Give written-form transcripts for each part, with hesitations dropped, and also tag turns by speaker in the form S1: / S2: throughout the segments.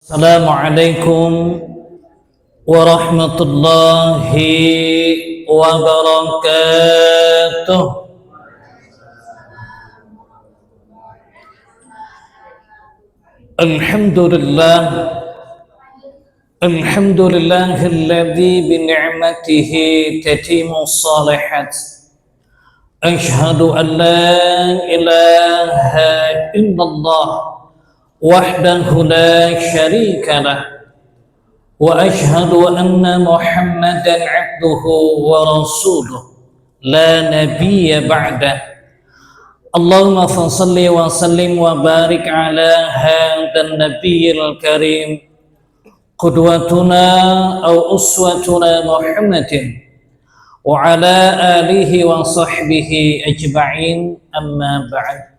S1: Assalamualaikum warahmatullahi wabarakatuh. Alhamdulillah, alhamdulillahilladzi bi ni'matihi tatimmu shalihat. Asyhadu an la ilaha illallah wahdahu la syarika lah wa asyhadu anna Muhammadan 'abduhu wa rasuluh la nabiyya ba'dah. Allahumma salli wa sallim wa barik ala hadzal nabiyil karim qudwatuna aw uswatuna Muhammadin wa ala alihi wa sahbihi ajma'in, amma ba'd.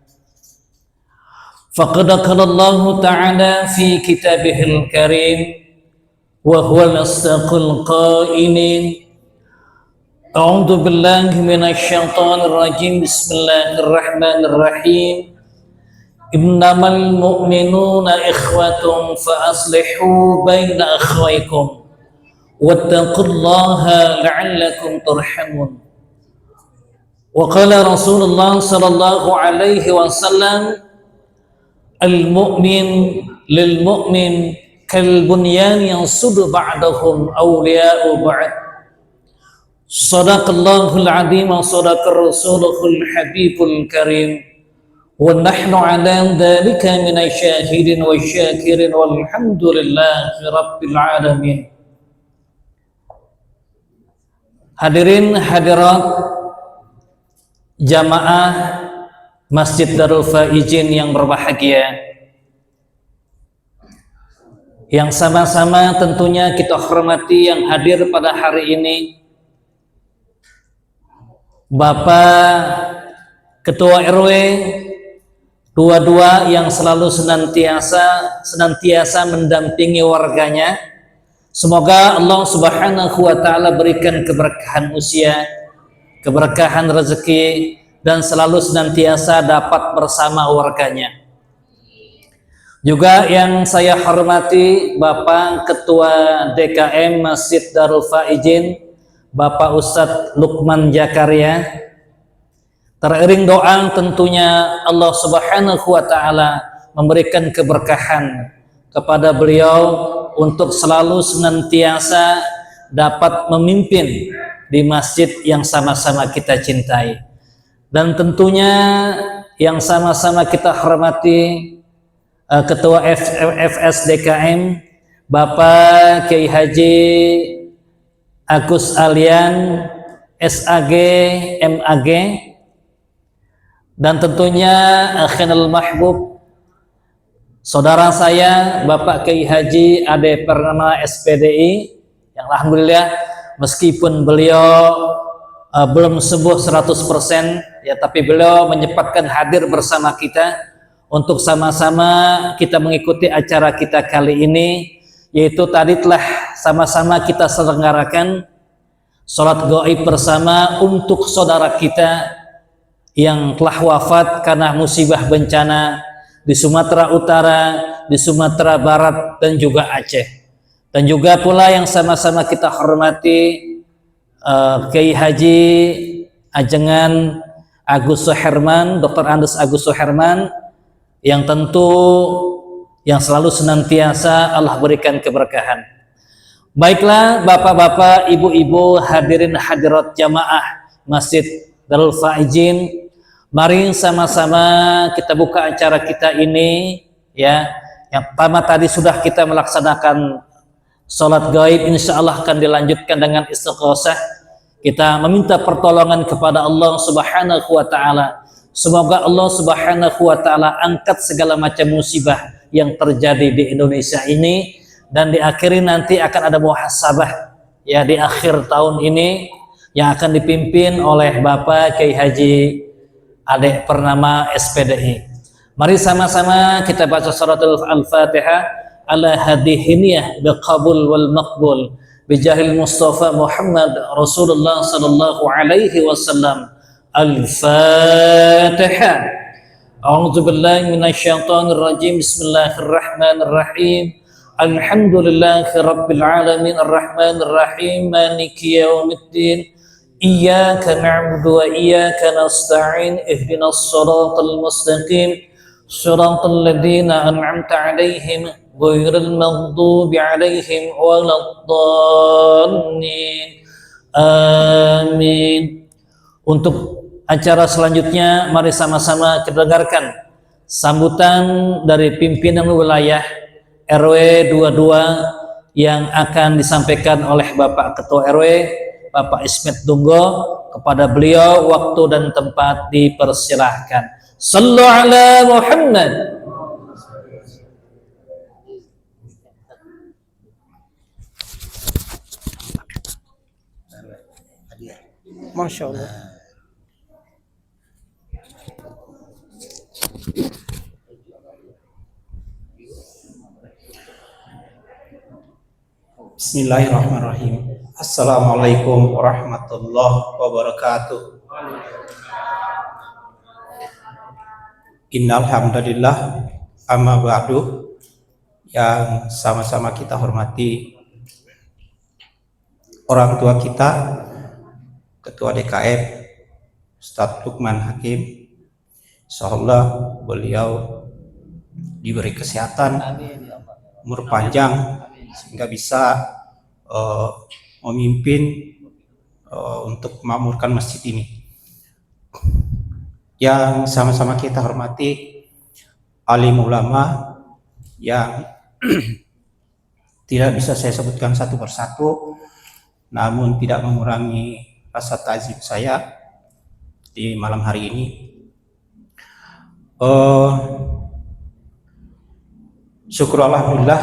S1: Faqad qala Allah Ta'ala fi kitabihil karim wa huwal asdaqul qailin. A'udzu billahi minasy syaithanir rajim. Bismillahirrahmanirrahim. Innamal mu'minuna ikhwatun fa aslihu baina akhawaykum wattaqullaha la'allakum turhamun. Wa qala Rasulullah sallallahu alaihi wasallam, al-mu'min lil-mu'min kal-bunyan yansudu ba'dahum awliya'u ba'd. Sadaqallahul azim wa sadaqar rasuluhul habibul karim wa nahnu ala dhalika minasy syahidin wa syakirin walhamdulillahi rabbil alamin. Hadirin hadirat jamaah Masjid Darul Faizin yang berbahagia, yang sama-sama tentunya kita hormati yang hadir pada hari ini, Bapak Ketua RW 22 yang selalu senantiasa mendampingi warganya. Semoga Allah Subhanahu wa Ta'ala berikan keberkahan usia, keberkahan rezeki, dan selalu senantiasa dapat bersama warganya. Juga yang saya hormati Bapak Ketua DKM Masjid Darul Faizin, Bapak Ustadz Lukman Jakaria. Teriring doa tentunya Allah Subhanahu wa Ta'ala memberikan keberkahan kepada beliau untuk selalu senantiasa dapat memimpin di masjid yang sama-sama kita cintai. Dan tentunya yang sama-sama kita hormati Ketua FSDKM Bapak Kiai Haji Agus Alian SAG MAG, dan tentunya Akhinul Mahbub saudara saya Bapak Kiai Haji Ade Purnama SPDI, yang alhamdulillah meskipun beliau belum sembuh 100% ya, tapi beliau menyempatkan hadir bersama kita untuk sama-sama kita mengikuti acara kita kali ini, yaitu tadi telah sama-sama kita selenggarakan sholat gaib bersama untuk saudara kita yang telah wafat karena musibah bencana di Sumatera Utara, di Sumatera Barat, dan juga Aceh. Dan juga pula yang sama-sama kita hormati Kiai Haji Ajengan Agus Suherman, Dr. Andes Agus Suherman, yang tentu yang selalu senantiasa Allah berikan keberkahan. Baiklah bapak-bapak, ibu-ibu, hadirin hadirat jamaah Masjid Darul Faizin, mari sama-sama kita buka acara kita ini ya. Yang pertama tadi sudah kita melaksanakan sholat gaib, insya Allah akan dilanjutkan dengan istighosah. Kita meminta pertolongan kepada Allah Subhanahu wa Ta'ala. Semoga Allah Subhanahu wa Ta'ala angkat segala macam musibah yang terjadi di Indonesia ini, dan diakhiri nanti akan ada muhasabah ya di akhir tahun ini yang akan dipimpin oleh Bapak Kiai Haji Ade Purnama SPDI. Mari sama-sama kita baca suratul Al-Fatihah ala hadihiniyah biqabul wal maqbul bijahil Mustafa Muhammad Rasulullah sallallahu alaihi wasallam. Al-Fatihah. A'udzu billahi minasyaitonir rajim. Bismillahirrahmanirrahim. Alhamdulillahi rabbil alamin arrahmanir rahim maliki yaumiddin iyyaka na'budu wa iyyaka nasta'in ihdinas siratal mustaqim siratal ladzina an'amta 'alaihim ghairil maghdubi 'alaihim waladdallin. Amin. Untuk acara selanjutnya, mari sama-sama kita dengarkan sambutan dari pimpinan wilayah RW 22 yang akan disampaikan oleh Bapak Ketua RW, Bapak Ismet Dunggo. Kepada beliau waktu dan tempat dipersilahkan. Sallu ala Muhammad.
S2: Masya Allah. Bismillahirrahmanirrahim. Assalamualaikum warahmatullahi wabarakatuh. Innal hamdalillah, amma ba'du. Yang sama-sama kita hormati orang tua kita, Ketua DKM Ustadz Lukman Hakim. Insyaallah beliau diberi kesehatan, umur panjang, sehingga bisa memimpin untuk memakmurkan masjid ini. Yang sama-sama kita hormati alim ulama yang tidak bisa saya sebutkan satu persatu, namun tidak mengurangi rasa ta'zim saya di malam hari ini. Syukur alhamdulillah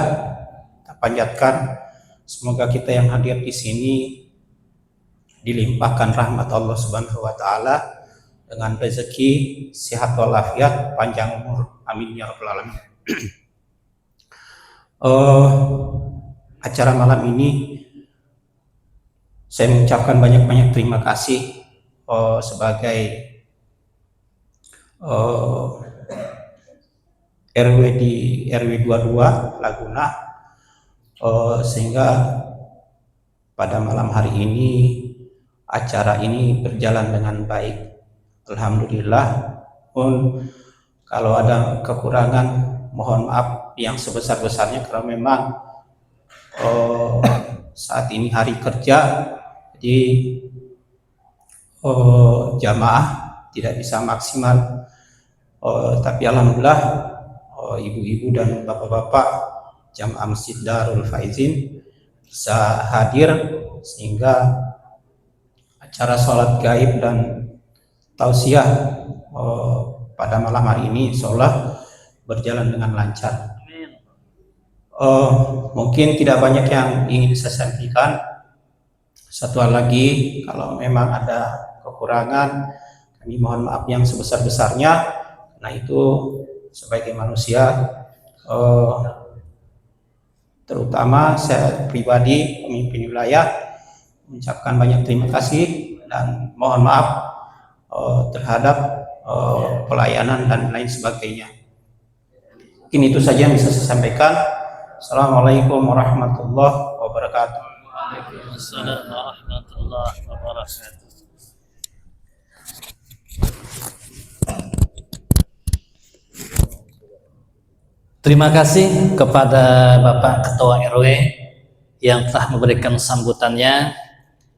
S2: kita panjatkan, semoga kita yang hadir di sini dilimpahkan rahmat Allah Subhanahu wa taala dengan rezeki, sehat walafiat, panjang umur. Amin ya rabbal alamin. Acara malam ini saya mengucapkan banyak-banyak terima kasih sebagai RW di RW 22 Laguna, sehingga pada malam hari ini acara ini berjalan dengan baik. Alhamdulillah. Pun kalau ada kekurangan mohon maaf yang sebesar-besarnya, karena memang saat ini hari kerja, jadi jamaah tidak bisa maksimal, tapi alhamdulillah ibu-ibu dan bapak-bapak jamaah Masjid Darul Faizin bisa hadir, sehingga acara sholat gaib dan tausiah pada malam hari ini insyaallah berjalan dengan lancar. Mungkin tidak banyak yang ingin saya sampaikan. Satu hal lagi, kalau memang ada kekurangan, kami mohon maaf yang sebesar-besarnya. Nah, itu sebagai manusia, terutama saya pribadi pemimpin wilayah, mengucapkan banyak terima kasih dan mohon maaf terhadap pelayanan dan lain sebagainya. Mungkin itu saja yang bisa saya sampaikan. Assalamualaikum warahmatullahi wabarakatuh.
S1: Waalaikumsalam warahmatullahi wabarakatuh. Terima kasih kepada Bapak Ketua RW yang telah memberikan sambutannya,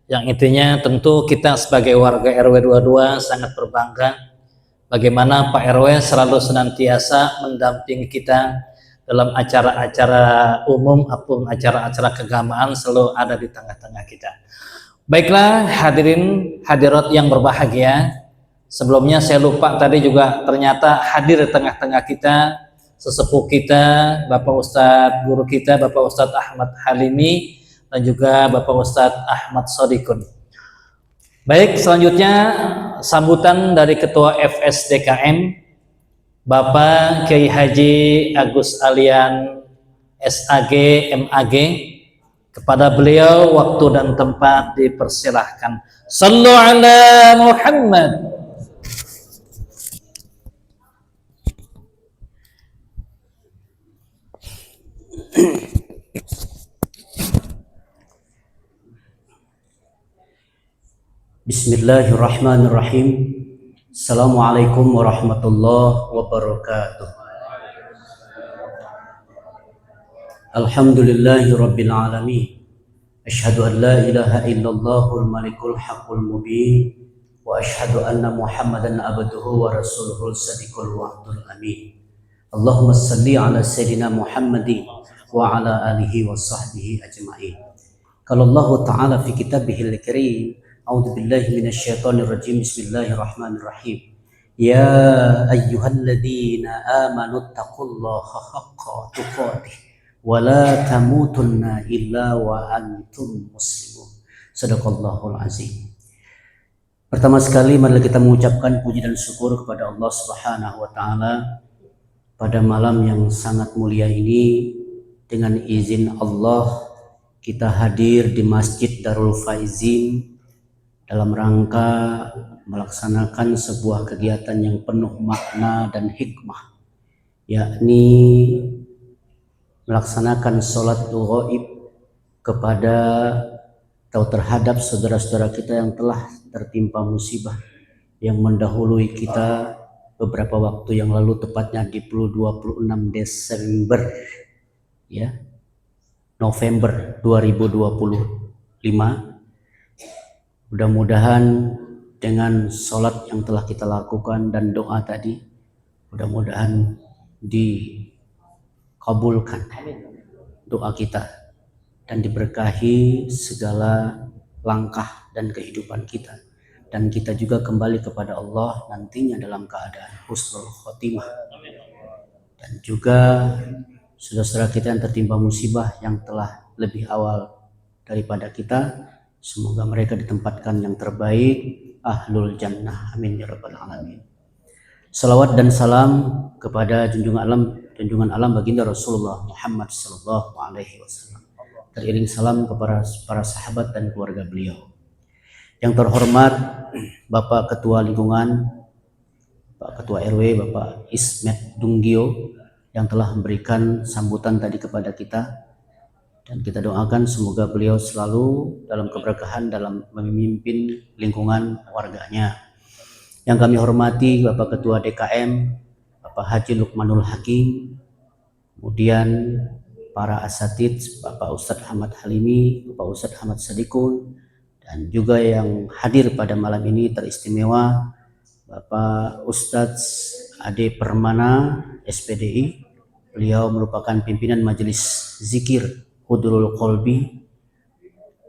S1: yang intinya tentu kita sebagai warga RW 22 sangat berbangga bagaimana Pak RW selalu senantiasa mendampingi kita dalam acara-acara umum ataupun acara-acara keagamaan, selalu ada di tengah-tengah kita. Baiklah hadirin hadirat yang berbahagia, sebelumnya saya lupa tadi juga ternyata hadir di tengah-tengah kita sesepuh kita, Bapak Ustadz guru kita, Bapak Ustadz Ahmad Halimi, dan juga Bapak Ustadz Ahmad Sodikun. Baik, selanjutnya sambutan dari Ketua FSDKM Bapak Kiai Haji Agus Alian SAG MAG. Kepada beliau waktu dan tempat dipersilahkan. Sallu ala Muhammad.
S3: Bismillahirrahmanirrahim. Assalamualaikum warahmatullahi wabarakatuh. Alhamdulillahi rabbil alamin. Asyhadu an la ilaha illallahul malikul haqqul mubin wa asyhadu anna Muhammadan abduhu wa rasuluhul sadiqul wa'dul amin. Allahumma salli ala sayyidina Muhammadin wa ala alihi wa sahbihi ajma'in. Kalau Allah Ta'ala fi kitabihil karim, a'udzu billahi minasyaitonir rajim, bismillahirrahmanirrahim. Ya ayyuhalladzina amanu taqullaha haqqa tuqatih wa la tamutunna illa wa antum muslimun. Shadaqallahul azim. Pertama sekali mari kita mengucapkan puji dan syukur kepada Allah Subhanahu wa taala pada malam yang sangat mulia ini. Dengan izin Allah kita hadir di Masjid Darul Faizin dalam rangka melaksanakan sebuah kegiatan yang penuh makna dan hikmah, yakni melaksanakan sholat ghaib kepada atau terhadap saudara-saudara kita yang telah tertimpa musibah yang mendahului kita beberapa waktu yang lalu, tepatnya di 26 Desember ya, November 2025. Mudah-mudahan dengan sholat yang telah kita lakukan dan doa tadi, mudah-mudahan dikabulkan doa kita dan diberkahi segala langkah dan kehidupan kita, dan kita juga kembali kepada Allah nantinya dalam keadaan husnul khotimah. Dan juga saudara-saudara kita yang tertimpa musibah yang telah lebih awal daripada kita, semoga mereka ditempatkan yang terbaik, ahlul jannah, amin ya rabbal alamin. Salawat dan salam kepada junjungan alam baginda Rasulullah Muhammad sallallahu alaihi wasallam. Teriring salam kepada para sahabat dan keluarga beliau. Yang terhormat Bapak Ketua Lingkungan, Pak Ketua RW, Bapak Ismet Dunggio, yang telah memberikan sambutan tadi kepada kita, dan kita doakan semoga beliau selalu dalam keberkahan dalam memimpin lingkungan warganya. Yang kami hormati Bapak Ketua DKM, Bapak Haji Lukmanul Hakim, kemudian para asatidz, Bapak Ustadz Ahmad Halimi, Bapak Ustadz Ahmad Sadikun, dan juga yang hadir pada malam ini teristimewa Bapak Ustadz Ade Permana SPDI. Beliau merupakan pimpinan majelis zikir Hudrul Qalbi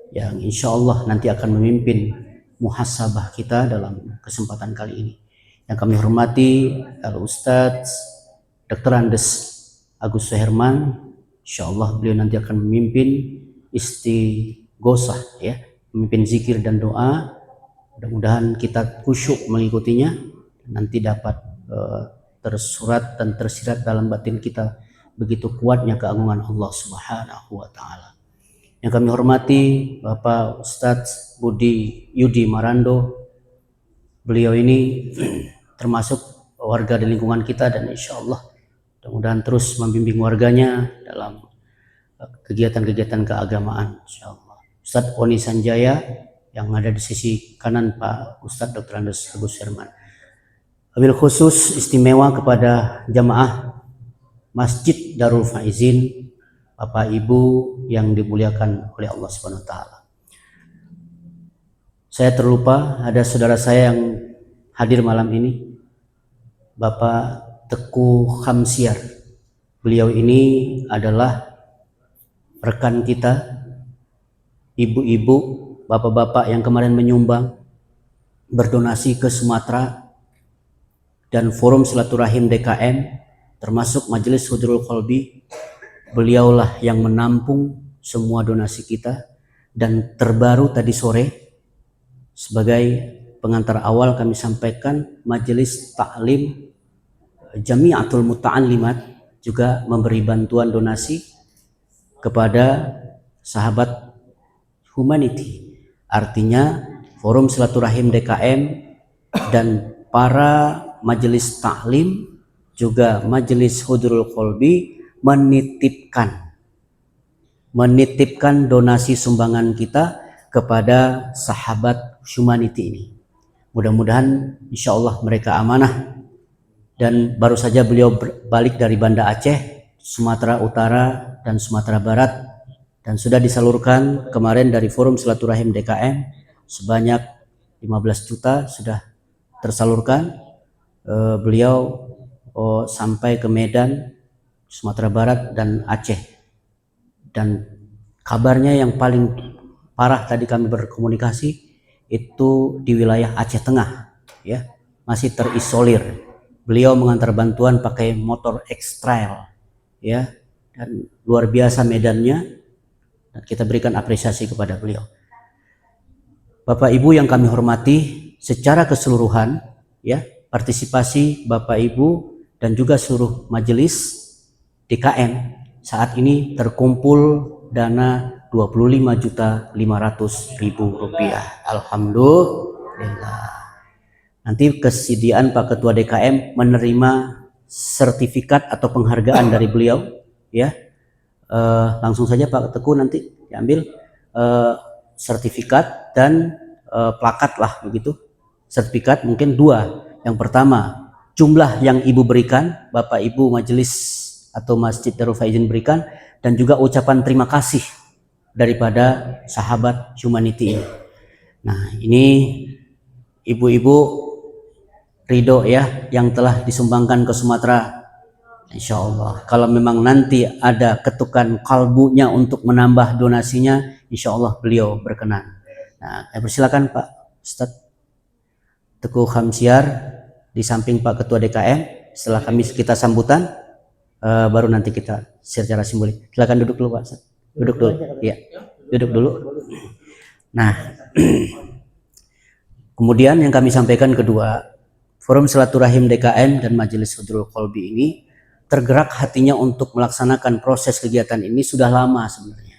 S3: yang insya Allah nanti akan memimpin muhasabah kita dalam kesempatan kali ini. Yang kami hormati Al Ustadz Dr. Andes Agus Suherman, insya Allah beliau nanti akan memimpin istighosah ya, memimpin zikir dan doa. Mudah-mudahan kita khusyuk mengikutinya, nanti dapat tersurat dan tersirat dalam batin kita begitu kuatnya keagungan Allah Subhanahu wa taala. Yang kami hormati Bapak Ustadz Budi Yudi Marando. Beliau ini termasuk warga di lingkungan kita, dan insya Allah mudah-mudahan terus membimbing warganya dalam kegiatan-kegiatan keagamaan, insya Allah. Ustadz Oni Sanjaya yang ada di sisi kanan Pak Ustadz Dr. Andes Agus Herman. Wabil khusus istimewa kepada jamaah Masjid Darul Faizin, Bapak Ibu yang dimuliakan oleh Allah Subhanahu wa taala. Saya terlupa ada saudara saya yang hadir malam ini, Bapak Teguh Khamsiar. Beliau ini adalah rekan kita, ibu-ibu, bapak-bapak yang kemarin menyumbang, berdonasi ke Sumatera, dan forum silaturahim DKM termasuk Majelis Hudrul Qalbi. Beliaulah yang menampung semua donasi kita, dan terbaru tadi sore sebagai pengantar awal kami sampaikan Majelis Taklim Jamiatul Muta'allimat juga memberi bantuan donasi kepada sahabat humanity. Artinya forum silaturahim DKM dan para majelis taklim juga majelis Hudrul Qalbi menitipkan donasi sumbangan kita kepada sahabat Humanity ini. Mudah-mudahan insya Allah mereka amanah. Dan baru saja beliau balik dari Banda Aceh, Sumatera Utara dan Sumatera Barat, dan sudah disalurkan kemarin dari Forum Silaturahim DKM sebanyak 15 juta sudah tersalurkan. Beliau sampai ke Medan, Sumatera Barat dan Aceh. Dan kabarnya yang paling parah tadi kami berkomunikasi itu di wilayah Aceh Tengah, ya, masih terisolir. Beliau mengantar bantuan pakai motor X-Trail, ya, dan luar biasa medannya, dan kita berikan apresiasi kepada beliau. Bapak Ibu yang kami hormati, secara keseluruhan, ya, partisipasi Bapak Ibu dan juga seluruh majelis DKM saat ini terkumpul dana 25.500.000 rupiah. Alhamdulillah. Nanti kesediaan Pak Ketua DKM menerima sertifikat atau penghargaan dari beliau, ya. Langsung saja Pak Teguh nanti diambil sertifikat dan plakat lah begitu. Sertifikat mungkin 2. Yang pertama, jumlah yang Ibu berikan, Bapak Ibu majelis atau Masjid Darul Faizin berikan, dan juga ucapan terima kasih daripada sahabat Humanity ini. Nah, ini ibu-ibu ridho ya yang telah disumbangkan ke Sumatera. Insya Allah kalau memang nanti ada ketukan kalbunya untuk menambah donasinya, insya Allah beliau berkenan. Nah, persilakan Pak Ustadz Teguh Khamsiar di samping Pak Ketua DKM. Setelah kita sambutan, baru nanti kita secara simbolik. Silakan duduk dulu Pak Ustadz. Duduk dulu. Ya, duduk dulu. Nah, kemudian yang kami sampaikan kedua, Forum Silaturahim DKM dan Majelis Hudrul Qalbi ini tergerak hatinya untuk melaksanakan proses kegiatan ini sudah lama sebenarnya.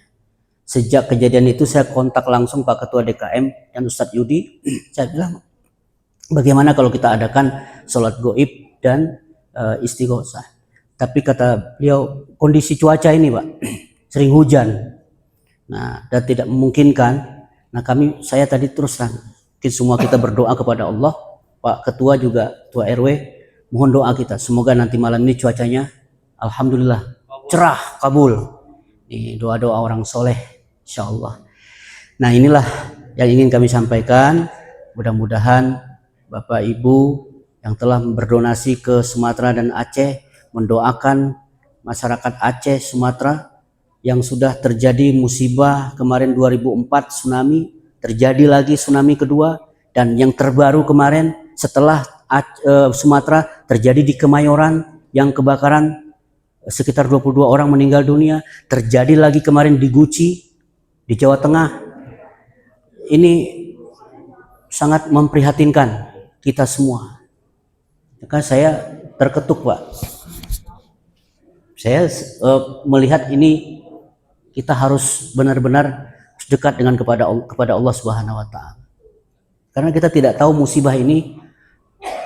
S3: Sejak kejadian itu saya kontak langsung Pak Ketua DKM dan Ustadz Yudi. Saya bilang, bagaimana kalau kita adakan sholat goib dan istighosah. Tapi kata beliau, kondisi cuaca ini Pak, sering hujan. Nah, dan tidak memungkinkan. Nah, saya tadi terus semua kita berdoa kepada Allah. Pak Ketua juga, Ketua RW, mohon doa kita. Semoga nanti malam ini cuacanya, alhamdulillah, cerah, kabul. Ini doa-doa orang soleh, insya Allah. Nah, inilah yang ingin kami sampaikan. Mudah-mudahan Bapak Ibu yang telah berdonasi ke Sumatera dan Aceh, mendoakan masyarakat Aceh, Sumatera, yang sudah terjadi musibah kemarin 2004 tsunami, terjadi lagi tsunami kedua, dan yang terbaru kemarin setelah Sumatera terjadi di Kemayoran yang kebakaran sekitar 22 orang meninggal dunia, terjadi lagi kemarin di Guci di Jawa Tengah. Ini sangat memprihatinkan kita semua. Maka saya terketuk Pak. Saya melihat ini kita harus benar-benar dekat dengan kepada Allah Subhanahu wa taala. Karena kita tidak tahu musibah ini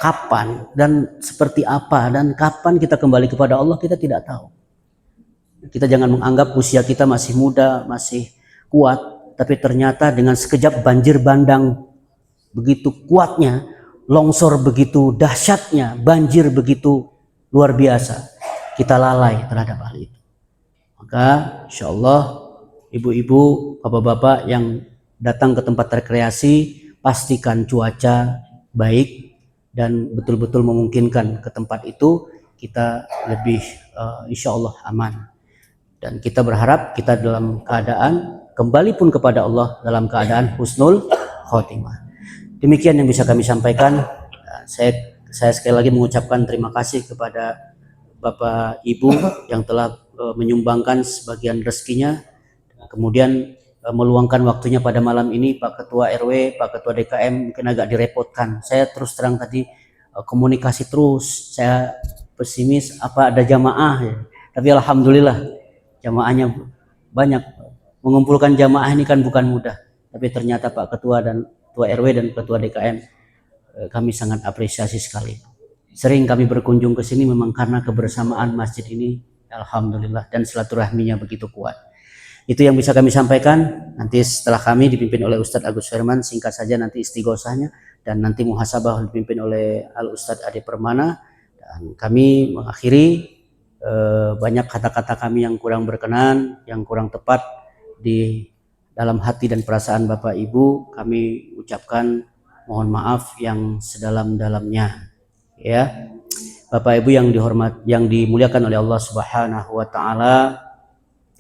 S3: kapan dan seperti apa, dan kapan kita kembali kepada Allah kita tidak tahu. Kita jangan menganggap usia kita masih muda, masih kuat, tapi ternyata dengan sekejap banjir bandang begitu kuatnya, longsor begitu dahsyatnya, banjir begitu luar biasa, kita lalai terhadap hal itu. Maka insya Allah ibu-ibu, bapak-bapak yang datang ke tempat rekreasi, pastikan cuaca baik dan betul-betul memungkinkan ke tempat itu, kita lebih insya Allah aman. Dan kita berharap kita dalam keadaan kembali pun kepada Allah dalam keadaan husnul khotimah. Demikian yang bisa kami sampaikan. Saya sekali lagi mengucapkan terima kasih kepada Bapak Ibu yang telah menyumbangkan sebagian rezekinya, kemudian meluangkan waktunya pada malam ini. Pak Ketua RW, Pak Ketua DKM mungkin agak direpotkan. Saya terus terang tadi komunikasi terus, saya pesimis apa ada jamaah ya. Tapi alhamdulillah jamaahnya banyak. Mengumpulkan jamaah ini kan bukan mudah. Tapi ternyata Pak Ketua dan Ketua RW dan Ketua DKM kami sangat apresiasi sekali. Sering kami berkunjung ke sini memang karena kebersamaan masjid ini, alhamdulillah, dan silaturahminya begitu kuat. Itu yang bisa kami sampaikan. Nanti setelah kami dipimpin oleh Ustadz Agus Firman, singkat saja nanti istighosahnya, dan nanti muhasabah dipimpin oleh Al Ustadz Ade Permana. Dan kami mengakhiri, banyak kata-kata kami yang kurang berkenan, yang kurang tepat di dalam hati dan perasaan Bapak Ibu, kami ucapkan mohon maaf yang sedalam-dalamnya. Ya, Bapak Ibu yang dimuliakan oleh Allah Subhanahu wa taala,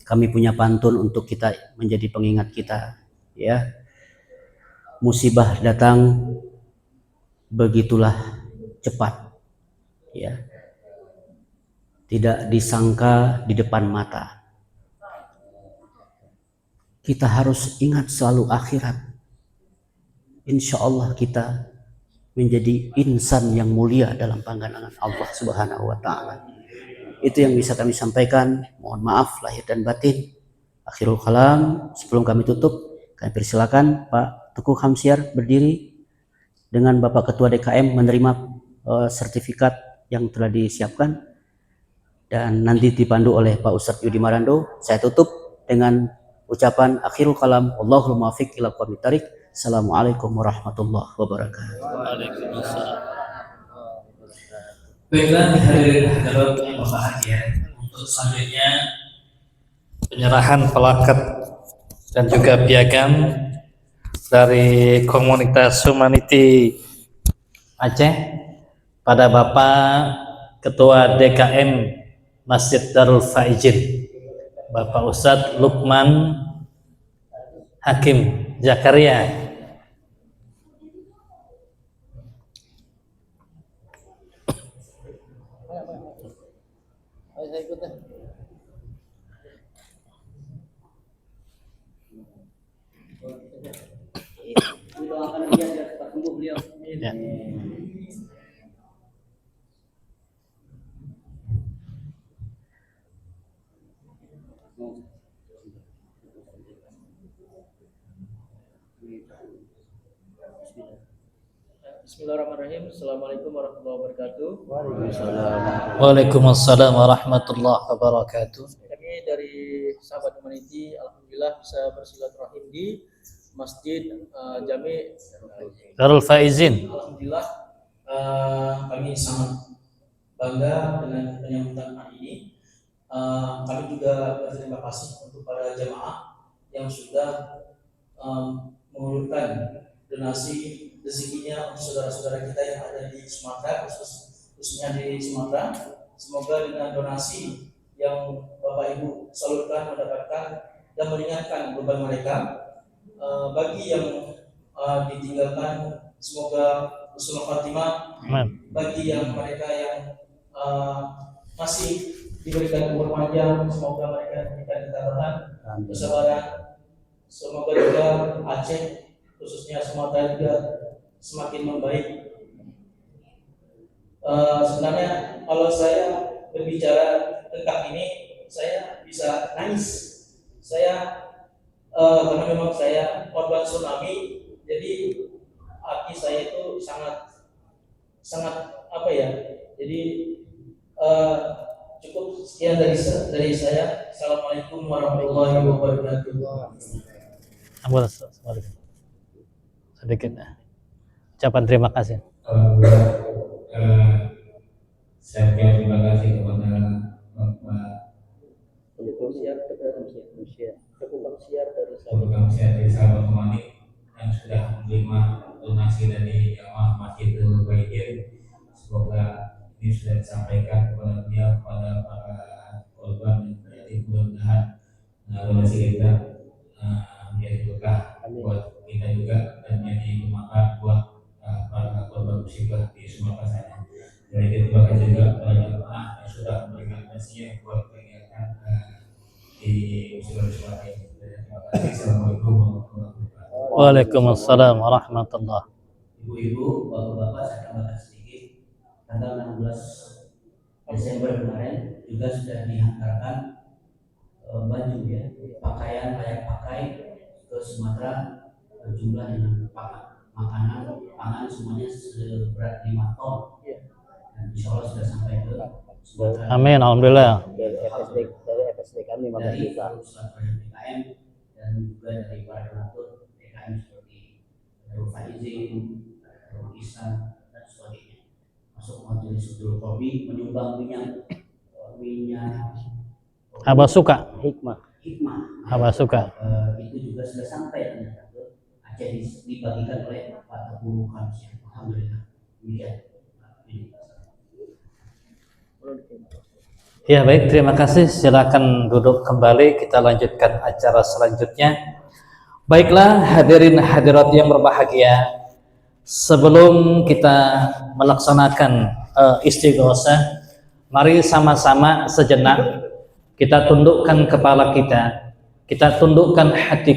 S3: kami punya pantun untuk kita menjadi pengingat kita, ya. Musibah datang begitulah cepat, ya. Tidak disangka di depan mata. Kita harus ingat selalu akhirat. Insya Allah kita menjadi insan yang mulia dalam pandangan Allah Subhanahu wa taala. Itu yang bisa kami sampaikan. Mohon maaf lahir dan batin. Akhirul kalam, sebelum kami tutup, kami persilakan Pak Teguh Hamsiar berdiri dengan Bapak Ketua DKM menerima sertifikat yang telah disiapkan, dan nanti dipandu oleh Pak Ustadz Yudi Marando. Saya tutup dengan ucapan akhirul kalam, Wallahul muwaffiq ila aqwamit thoriq. Assalamualaikum warahmatullahi wabarakatuh.
S1: Waalaikumsalam. Baiklah hadirin hadirat yang berbahagia, untuk selanjutnya penyerahan plakat dan juga piagam dari komunitas Humanity Aceh pada Bapak Ketua DKM Masjid Darul Faizin, Bapak Ustadz Lukman Hakim Zakaria. Ya.
S4: Bismillahirrahmanirrahim. Assalamualaikum warahmatullahi wabarakatuh.
S1: Waalaikumsalam warahmatullahi wabarakatuh.
S4: Kami dari sahabat Humanity, alhamdulillah bisa bersilaturahim di Masjid Jami
S1: Darul Faizin.
S4: Alhamdulillah, kami sangat bangga dengan penyambutan hari ini. Kami juga berterima kasih untuk para jamaah yang sudah mengulurkan donasi rezekinya untuk saudara-saudara kita yang ada di Sumatera, khususnya di Sumatera. Semoga dengan donasi yang Bapak Ibu salurkan mendapatkan dan meringankan beban mereka. Bagi yang ditinggalkan, semoga husnul khatimah. Bagi yang mereka yang masih diberikan umur panjang, semoga mereka diberikan ketabahan, kesabaran. Semoga juga Aceh, khususnya Sumatera juga semakin membaik. Sebenarnya kalau saya berbicara tentang ini, saya bisa nangis. Saya karena memang saya korban tsunami, jadi hati saya itu sangat apa ya? Jadi cukup sekian dari saya. Assalamualaikum warahmatullahi wabarakatuh.
S1: Assalamualaikum. Sedikit ucapan terima kasih.
S5: Saya terima kasih kepada Bapak Tukang Siar dari Sahabat Humanity yang sudah menerima donasi dari jamaah Masjidul Faizin. Semoga ini sudah disampaikan kepada beliau, kepada para korban, jadi mudah-mudahan donasi kita menjadi berkah buat kita juga dan menjadi bermanfaat buat para korban musibah di Sumatera sana. Dan terima kasih juga kepada jemaah yang sudah memberikan donasinya buat kegiatan di musibah ini. Terima kasih. Assalamualaikum warahmatullahi wabarakatuh.
S1: Waalaikumsalam warahmatullahi.
S3: Ibu-ibu, bapak-bapak, saya tambahkan sedikit. Tanggal 16 Desember kemarin juga sudah dihantarkan baju, ya, pakaian layak pakai ke Sumatera, jumlah dengan makanan, pangan semuanya seberat 5 ton. Dan insya Allah sudah sampai ke Sumatera.
S1: Amin, alhamdulillah.
S3: Dari FSD kami 15 juta. DKM dan juga dari para donatur DKM seperti Darul Faizin, Darul Ihsan dan sebagainya. Masuk Majelis Sudul Qobi menyumbang minyak
S1: Habasuka.
S3: hikmah
S1: Habasuka.
S3: itu juga sudah sampai ternyata ke Aceh, dibagikan oleh Pak Teguh Hamzah. Alhamdulillah. Demikian.
S1: Ya baik, terima kasih. Silakan duduk kembali. Kita lanjutkan acara selanjutnya. Baiklah hadirin hadirat yang berbahagia. Sebelum kita melaksanakan istighosah, mari sama-sama sejenak kita tundukkan kepala kita tundukkan hati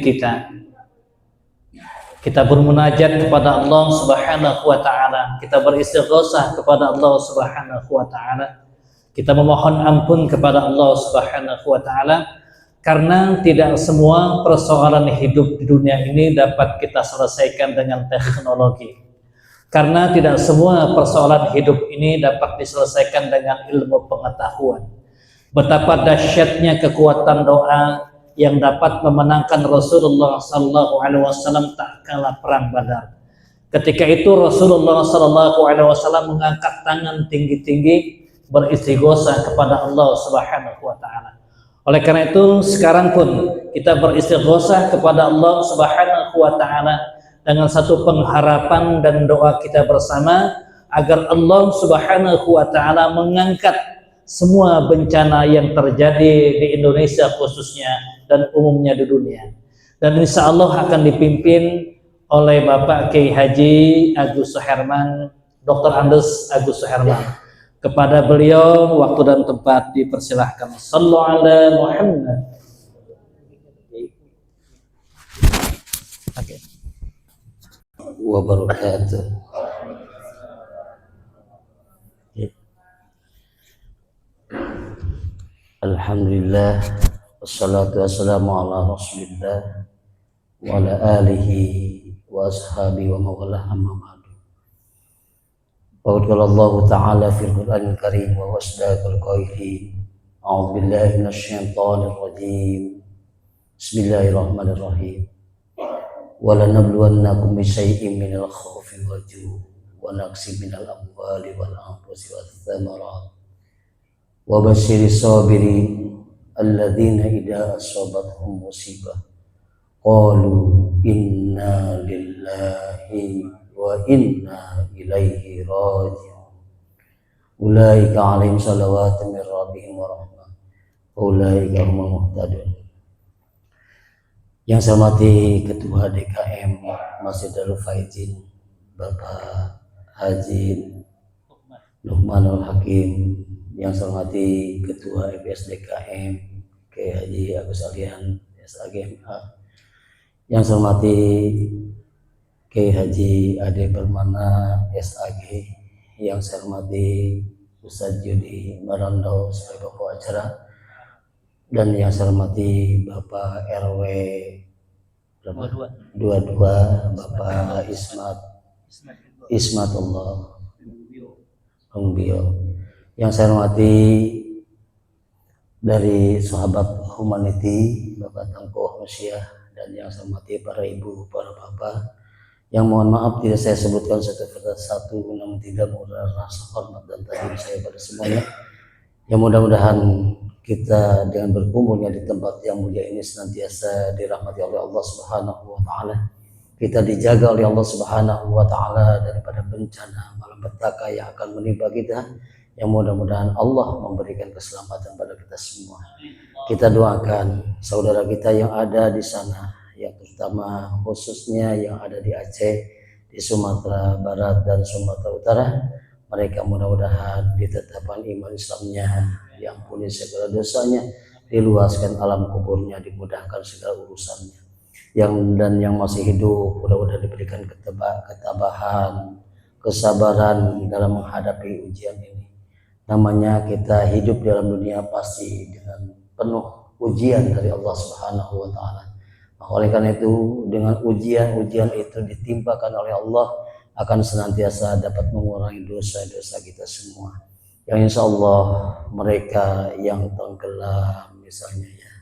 S1: kita bermunajat kepada Allah Subhanahu wa taala, kita beristighosah kepada Allah Subhanahu wa taala. Kita memohon ampun kepada Allah Subhanahu wa taala karena tidak semua persoalan hidup di dunia ini dapat kita selesaikan dengan teknologi. Karena tidak semua persoalan hidup ini dapat diselesaikan dengan ilmu pengetahuan. Betapa dahsyatnya kekuatan doa yang dapat memenangkan Rasulullah Sallallahu Alaihi Wasallam tak kalah perang Badar. Ketika itu Rasulullah Sallallahu Alaihi Wasallam mengangkat tangan tinggi-tinggi beristighosah kepada Allah Subhanahu Wa Taala. Oleh karena itu sekarang pun kita beristighosah kepada Allah Subhanahu Wa Taala dengan satu pengharapan dan doa kita bersama agar Allah Subhanahu Wa Taala mengangkat semua bencana yang terjadi di Indonesia khususnya dan umumnya di dunia, dan insya Allah akan dipimpin oleh Bapak Kiai Haji Agus Suherman, Dr. Andes Agus Suherman. Kepada beliau waktu dan tempat dipersilahkan. Sallu ala Muhammad.
S3: Wabarakatuh. Alhamdulillah, wassalatu wassalamu ala Rasulillah wa ala alihi wa ashabihi wa mawalah, amma ba'du. Qala Allah Ta'ala fil Qur'anil Karim wa wasdaqal qailin. A'udzu billahi minasyaitonir rajim. Bismillahirrahmanirrahim. Wa lanabluwannakum bisyai'in minal khawfi wal ju'i wa naqsin minal amwali wal anfusi wath thamarat. Wa basyiris sabirin alladzina idza asabathum musibah qalu inna lillahi wa inna ilaihi raji'un. Ulaika 'alaihim shalawatun mir rabbihim wa rahmah wa ulaika humul muhtadun. Yang saya hormati Ketua DKM Masjid Darul Faizin Bapak Haji Luqmanul Hakim, yang saya hormati Ketua FSDKM Kiai Haji Agus Alian SAGMA, yang saya hormati Kiai Haji Ade Permana SAG, yang saya hormati Ustadz Judi Marando sebagai pokok acara, dan yang saya hormati Bapak RW 22 Bapak Ismatullah Humbio, yang saya hormati dari sahabat humanity Bapak Tangkuh Musyah, dan yang saya hormati para ibu, para bapak, yang mohon maaf tidak saya sebutkan satu persatu, namun tidak mengurangi rasa hormat dan takdim saya pada semuanya. Yang mudah-mudahan kita dengan berkumpulnya di tempat yang mulia ini senantiasa dirahmati oleh Allah Subhanahu wa taala. Kita dijaga oleh Allah Subhanahu wa taala daripada bencana malapetaka yang akan menimpa kita. Yang mudah-mudahan Allah memberikan keselamatan pada kita semua. Kita doakan saudara kita yang ada di sana, yang terutama khususnya yang ada di Aceh, di Sumatera Barat dan Sumatera Utara. Mereka mudah-mudahan ditetapkan iman Islamnya, diampuni segala dosanya, diluaskan alam kuburnya, dimudahkan segala urusannya. Dan yang masih hidup mudah-mudahan diberikan ketabahan, kesabaran dalam menghadapi ujian ini. Namanya kita hidup dalam dunia pasti dengan penuh ujian dari Allah Subhanahu wa taala. Oleh karena itu, dengan ujian-ujian itu ditimpakan oleh Allah, akan senantiasa dapat mengurangi dosa-dosa kita semua. Yang insya Allah mereka yang tenggelam misalnya ya,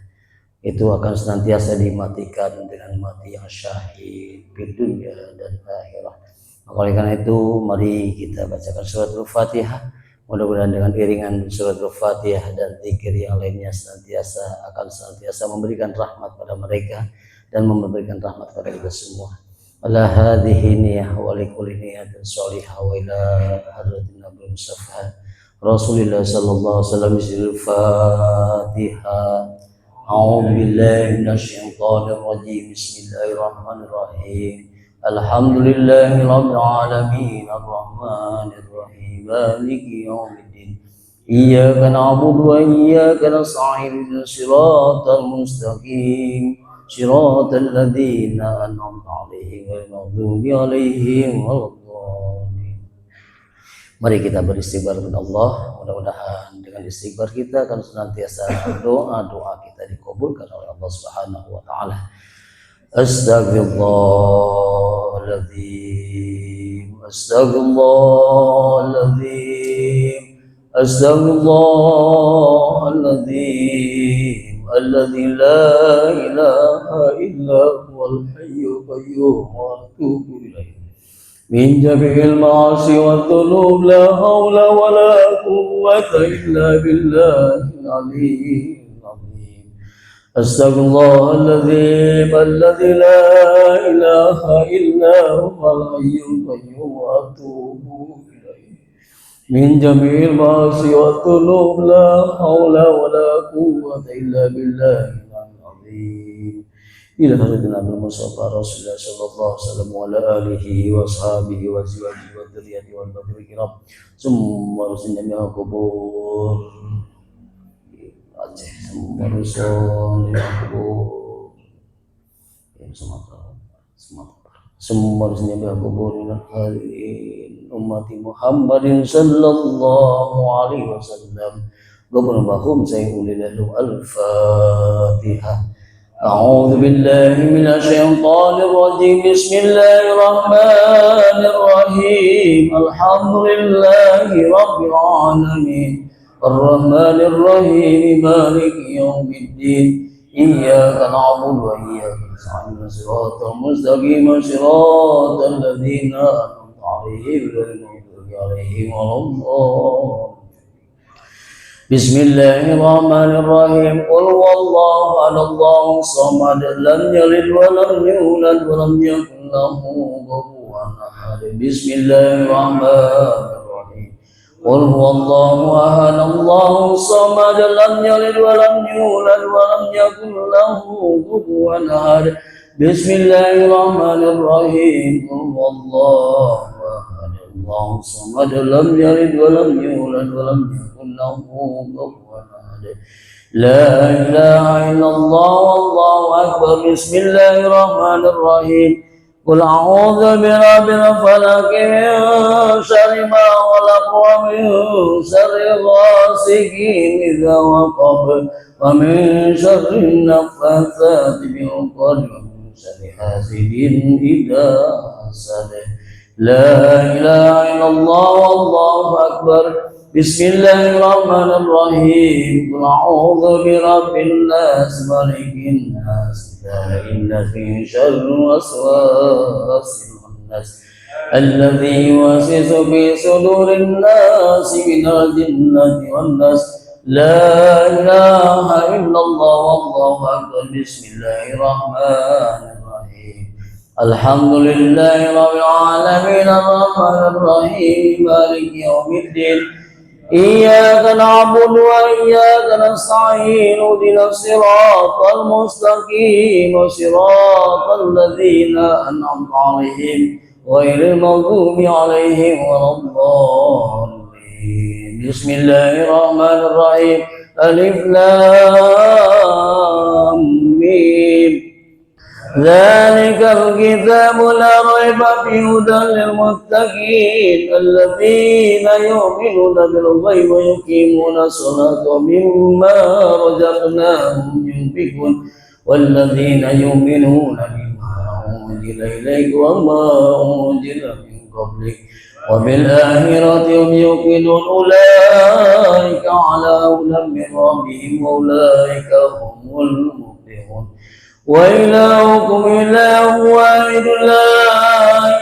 S3: itu akan senantiasa dimatikan dengan mati yang syahid di dunia dan akhirat. Oleh karena itu, mari kita bacakan surat Al-Fatihah. Mudah-mudahan dengan iringan surat Al-Fatihah dan zikir yang lainnya akan senantiasa memberikan rahmat pada mereka dan memberikan rahmat pada kita semua. Ala hadhihi niyah wa likulli niyatin sholihah wa ila hadratin Nabi Mustafa Rasulullah sallallahu alaihi wasallam. Al-Fatihah. A'udzu billahi minasyaitonir rajim. Bismillahirrahmanirrahim. Alhamdulillahi rabbil alamin arrahmanir rahim maliki yaumiddin. Iyyaka na'budu wa iyyaka nasta'in shiratal mustaqim shiratal ladzina an'amta 'alaihim ghairil maghdubi 'alaihim waladdallin. Mari kita beristighfar kepada Allah. Mudah-mudahan dengan istighfar kita akan senantiasa doa-doa kita dikabulkan oleh Allah Subhanahu wa taala. Astaghfirullahaladzim, astaghfirullahaladzim, astaghfirullahaladzim, alladzi la ilaha illa huwal hayyul qayyum wa atubu ilaih. Min jami'il ma'asi wa dhunub la hawla wa la quwwata illa billahil aliyyil azim. Astaghfirullahaladzim alladzi la ilaha illa huwal hayyul qayyum wa atubu ilaih. Min jami'il ma'asi wa dhunub la hawla wa la quwwata illa billahil azim. Ila hadirin Nabi Mustafa Rasulullah sallallahu alaihi wasallam wa ala alihi wa sahbihi wa azwajihi wa dzurriyyatihi wal badri kiram. Summa rusulna kubur. Aceh summa rusulna kubur. Summa rusulna kubur hadirin ummati Muhammadin sallallahu alaihi wasallam. Gubernur bahum sayyidul al-Fatihah. أعوذ بالله من الشيطان الرجيم. بسم الله الرحمن الرحيم. الحمد لله رب العالمين الرحمن الرحيم مالك يوم الدين. إياك نعبد وإياك نستعين صراط المستقيم صراط الذين أنعمت عليهم غير المغضوب عليهم ولا الضالين. Bismillahirrahmanirrahim. Qul huwallahu ahad, Allahu samad, lam yalid wa lam yulad wa lam yakul lahu kufuwan ahad. Bismillahirrahmanirrahim. Qul huwallahu ahad, Allahu samad, lam yalid wa lam yulad wa lam yakul lahu kufuwan ahad. Bismillahirrahmanirrahim. Qul huwallahu ahad, Allahu samad, lam yalid wa lam yulad wa lam yakul La ilaha illallah wallahu akbar. Bismillahirrahmanirrahim. Qul a'udzu birabbil falaq min syarri ma khalaq wa min syarri ghasiqin idza waqab wa min syarri naffatsati bil 'uqad wa min syarri hasidin idza hasad. La ilaha illallah wallahu akbar. Bismillahirrahmanirrahim. Qul a'udzu birabbin nas malikin nas ilahin nas min syarril waswasil khannas alladzi yuwaswisu fi sudurin nas minal jinnati wan nas. La ilaha illallah wallahu akbar. Bismillahirrahmanirrahim. Alhamdulillahi rabbil alamin arrahmanir rahim maliki yaumiddin. Iyyaka na'budu wa iyyaka nasta'in ihdinas siratal mustaqim siratal ladzina an'amta 'alaihim ghairil maghdubi 'alaihim waladdallin. Bismillahirrahmanirrahim. Alif lam mim. Dzalikal kitabu la raiba fihi hudan lil muttaqin alladzina yu'minuna bil ghaibi wa yuqimuna sholata wa mimma razaqnahum yunfiqun walladzina yu'minuna bima unzila ilayka wa ma unzila min qablik wa bil akhirati hum yuqinun ulaika ala hudan min rabbihim wa ulaika humul muflihun. راجعون وإلهكم إله واحد لا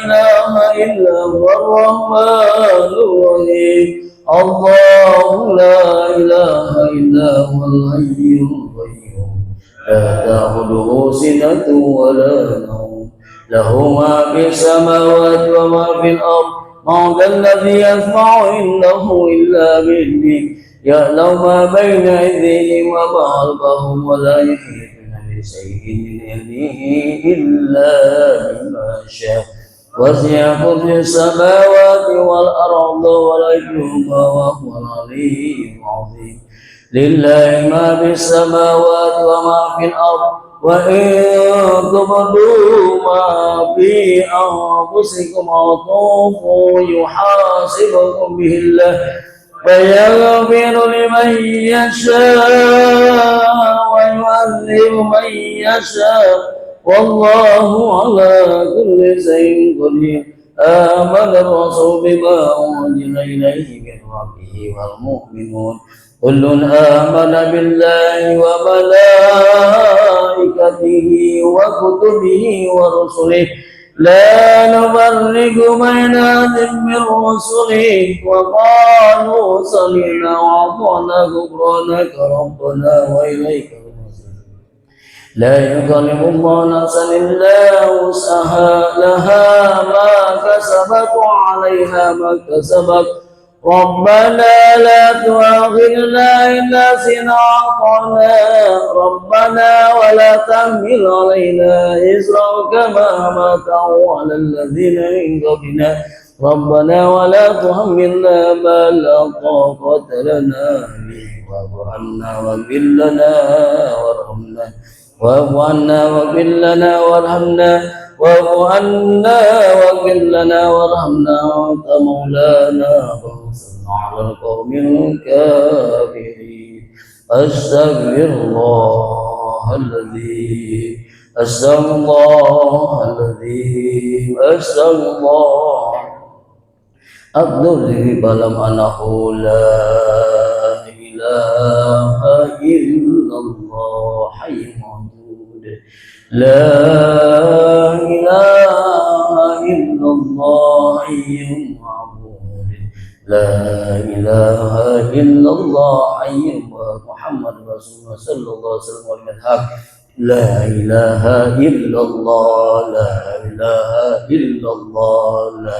S3: إله إلا هو الرحمن الرحيم الله لا إله إلا هو الحي القيوم لا تأخذه سنة ولا نوم له ما في السماوات وما في الأرض ما ذا الذي يسمع عنده إلا بإذنه يعلم ما بين أيديهم وما خلفهم ولا يحيطون بشيء من علمه إلا بما شاء وسع كرسي السماوات والأرض ولا يؤوده وهو العلي العظيم لله ما في السماوات وما في الأرض وإن تبدوا ما في أنفسكم أو تخفوه يحاسبكم به الله فيغفر لمن يشاء ويعذب من يشاء والله على كل شيء قدير آمن الرسول بما أنزل إليه من ربه والمؤمنون كل آمن بالله وملائكته وكتبه ورسله لا نفرق بين أحد من رسله وقالوا سمعنا وأطعنا غفرانك ربنا وإليك المصير لا يكلف الله نفسا إلا وسعها لها ما كسبت وعليها ما اكتسبت ربنا لا تؤاخذنا إن نسينا وأخطأنا ربنا ولا تحمل علينا إصرا كما حملته على الذين من قبلنا ربنا ولا تحملنا ما لا طاقة لنا به واعف عنا واغفر لنا وارحمنا واعف عنا واغفر لنا وارحمنا واعف عنا واغفر لنا وارحمنا وأنت مولانا فانصرنا على القوم الكافرين أستغفر الله العظيم أستغفر الله العظيم أستغفر الله أقدر بلم أنه لا إله إلا الله حي موجود لا إله إلا الله حي معبود لا إله إلا الله حي محمد رسول الله صلى الله عليه وسلم والمذهب لا إله إلا الله لا إله إلا الله لا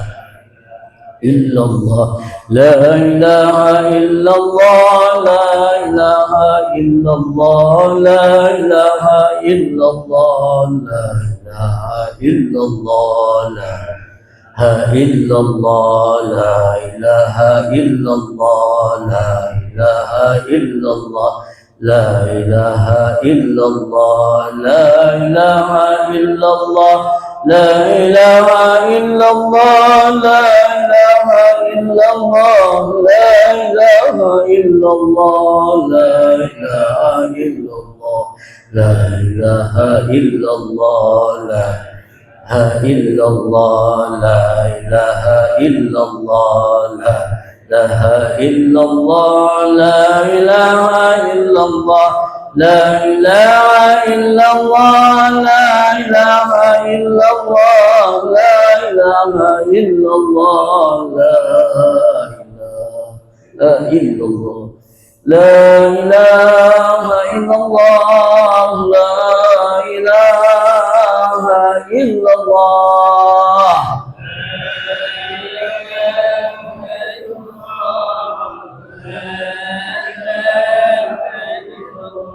S3: إلا الله لا إله إلا الله لا إله إلا الله لا إله إلا الله لا إله إلا الله لا إلا الله لا إله إلا الله لا إله إلا الله لا إله إلا الله لا إله إلا الله لا إله إلا الله لا إله إلا الله لا إله إلا الله لا إله إلا الله لا إله إلا الله لا إلا الله لا إله إلا الله لا إله إلا الله لا إله إلا الله لا إله إلا الله لا إله إلا الله لا إله إلا الله لا إله إلا الله لا إله إلا الله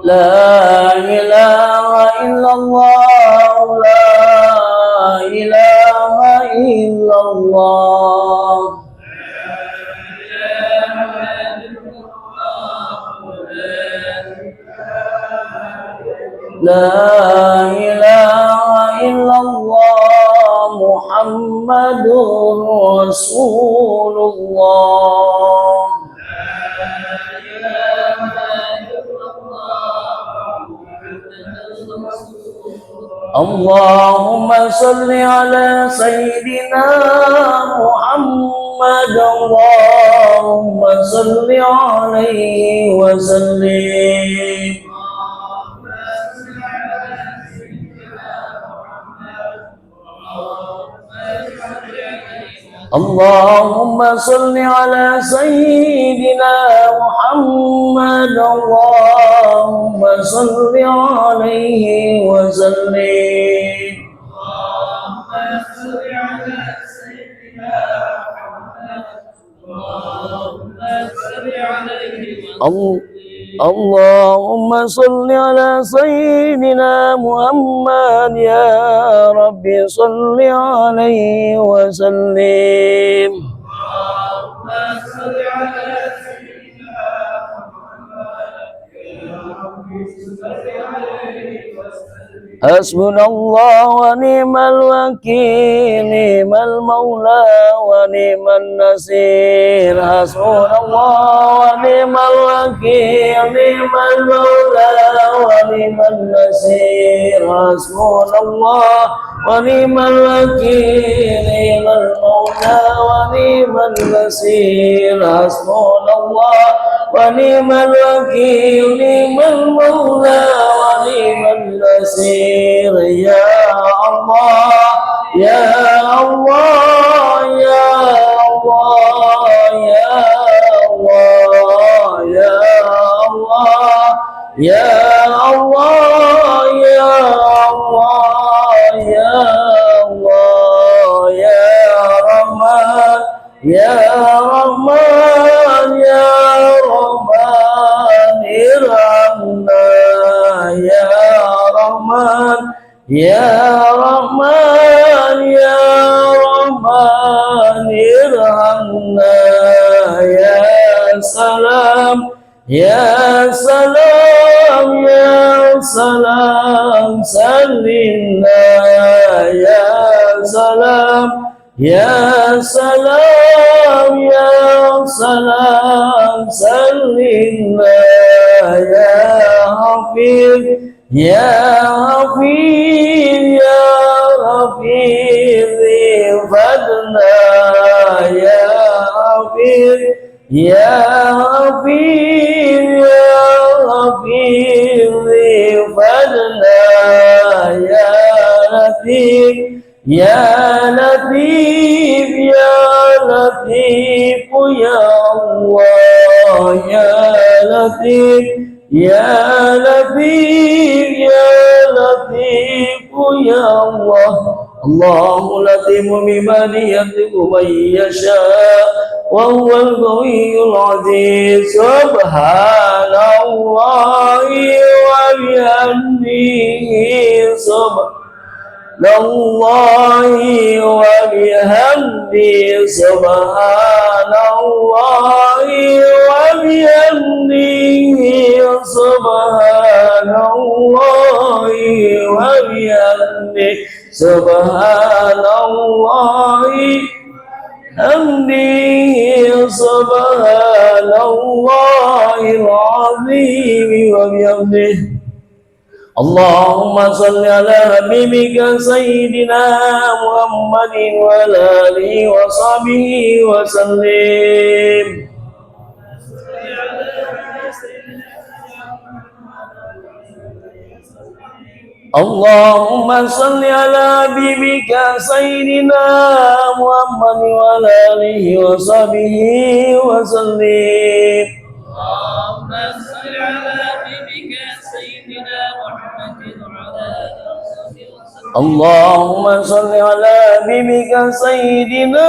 S3: لا إله إلا الله لا إله إلا الله لا إله إلا الله لا إله إلا الله محمد رسول الله اللهم صل على سيدنا محمد اللهم صل عليه وسلم اللهم صل على سيدنا محمد اللهم صل عليه وسلم اللهم صل على سيدنا محمد يا ربي صل عليه وسلم حسبنا الله ونعم الوكيل نعم المولى ونعم النصير حسبنا الله ونعم الوكيل نعم المولى ونعم النصير حسبنا الله ونعم الوكيل نعم المولى ونعم النصير حسبنا الله ونعم الوكيل نعم المولى ونعم النصير يا الله يا الله يا الله يا الله يا الله يا الله يا الله يا الله يا رحمن يا رحمن يا رحمن ارحمنا يا رحمن يا رحمن يا رحمن ارحمنا يا سلام يا سلام يا سلام سلمنا يا سلام يا سلام يا سلام سلمنا يا حفيظ يا حفيظ يا حفيظ فدنا يا حفيظ يا حفيظ يا حفيظ فدنا يا لطيف يا لطيف يا لطيف يا الله يا لطيف يا لطيف يا لطيف يا الله الله لطيف بمن يطيب من يشاء وهو القوي العزيز سبحان الله وبحمده سبحان الله وبحمده سبحان الله وبحمده سبحان الله وبحمده سبحان الله حمده سبحان الله العظيم وبحمده اللهم صل على حبيبك سيدنا محمد وعلى آله وصحبه وسلم اللهم صل على حبيبك سيدنا محمد وعلى آله وصحبه وسلم
S1: اللهم صل على حبيبك سيدنا محمد وعلى آله وصحبه وسلم
S3: اللهم صل على حبيبك سيدنا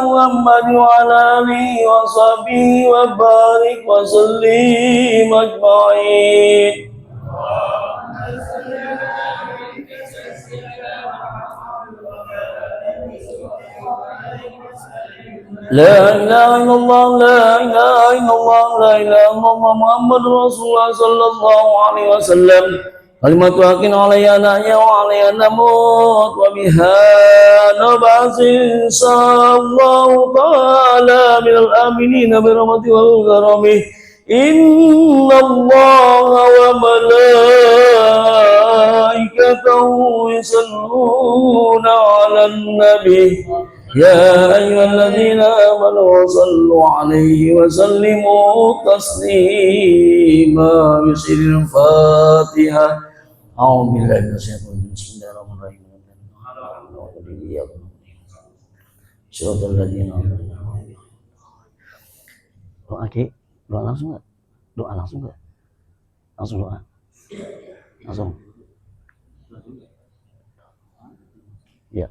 S3: محمد وعلى آله وصحبه وبارك وسلم أجمعين لا إله إلا الله لا إله إلا الله لا إله إلا الله محمد رسول الله صلى الله عليه وسلم كلمة حق عليها نحيا وعليها نموت وبها نبعث إن شاء الله تعالى من الآمنين برحمته وكرمه إن الله وملائكته يصلون على النبي يا أيها الذين آمنوا صلوا عليه وسلموا تسليما بسر الفاتحة أعوذ بالله من الشيطان الرجيم بسم الله الرحمن الرحيم Siratal ladzina doa Ki, doa langsung nggak? Doa langsung nggak? Langsung doa. Langsung. Ya.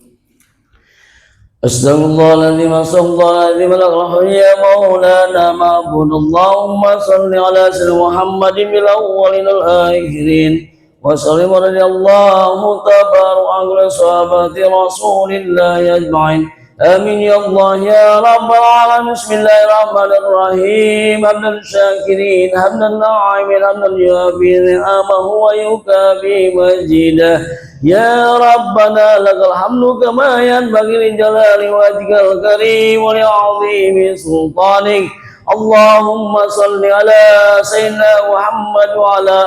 S3: Astagfirullahaladzim, astagfirullahaladzim, ya maulana ma'budallahumma salli ala sayyidina Muhammadin bil awwalin wal akhirin wa sallim radhiyallahu tabaraka ala sahabati rasulillahi ajma'in. Amin ya Allah ya rabbal alamin. Bismillahirrahmanirrahim. Hamdan syakirin, hamdan na'imin, hamdan yuafi ni'amahu wa yukafi majidah. Ya Rabbana lakal hamdu kama yanbaghi li jalali wajhikal karim wa li 'azimi sultanik. Allahumma salli ala sayyidina Muhammad wa ala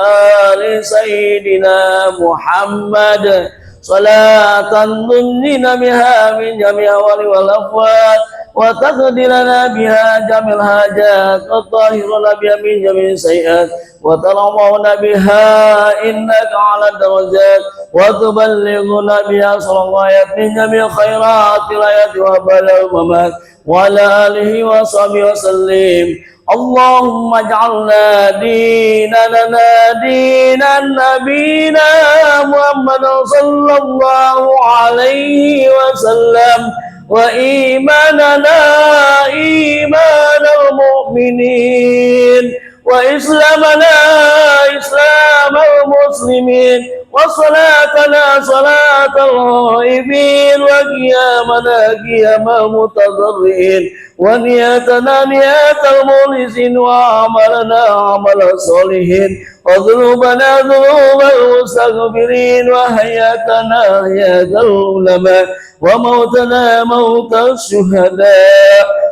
S3: ali sayyidina Muhammad salatan tunjina biha min jami' awali wal afwat wa taqdirana biha jamil hajat wa tahhiruna biha min jami' sayiat wa tarawna biha innaka ala darajat wa tuballighuna biha salawat min jami' khairatil ayati wa balal mamat wa ala alihi wa sahbihi wa sallim. Allahumma ja'alna dinana dinan nabina Muhammad sallallahu alaihi wasallam wa imanana imanal mu'minin wa islamana islamal muslimin wa salatana salatal ghaibin wa qiyamana qiyamal mutadarrin wa niyatana niyatal mulisin wa amalana amal salihin wa dhunubana dhunubal mustaghfirin wa hayatana hayatal ulama wa mautana mautas syuhada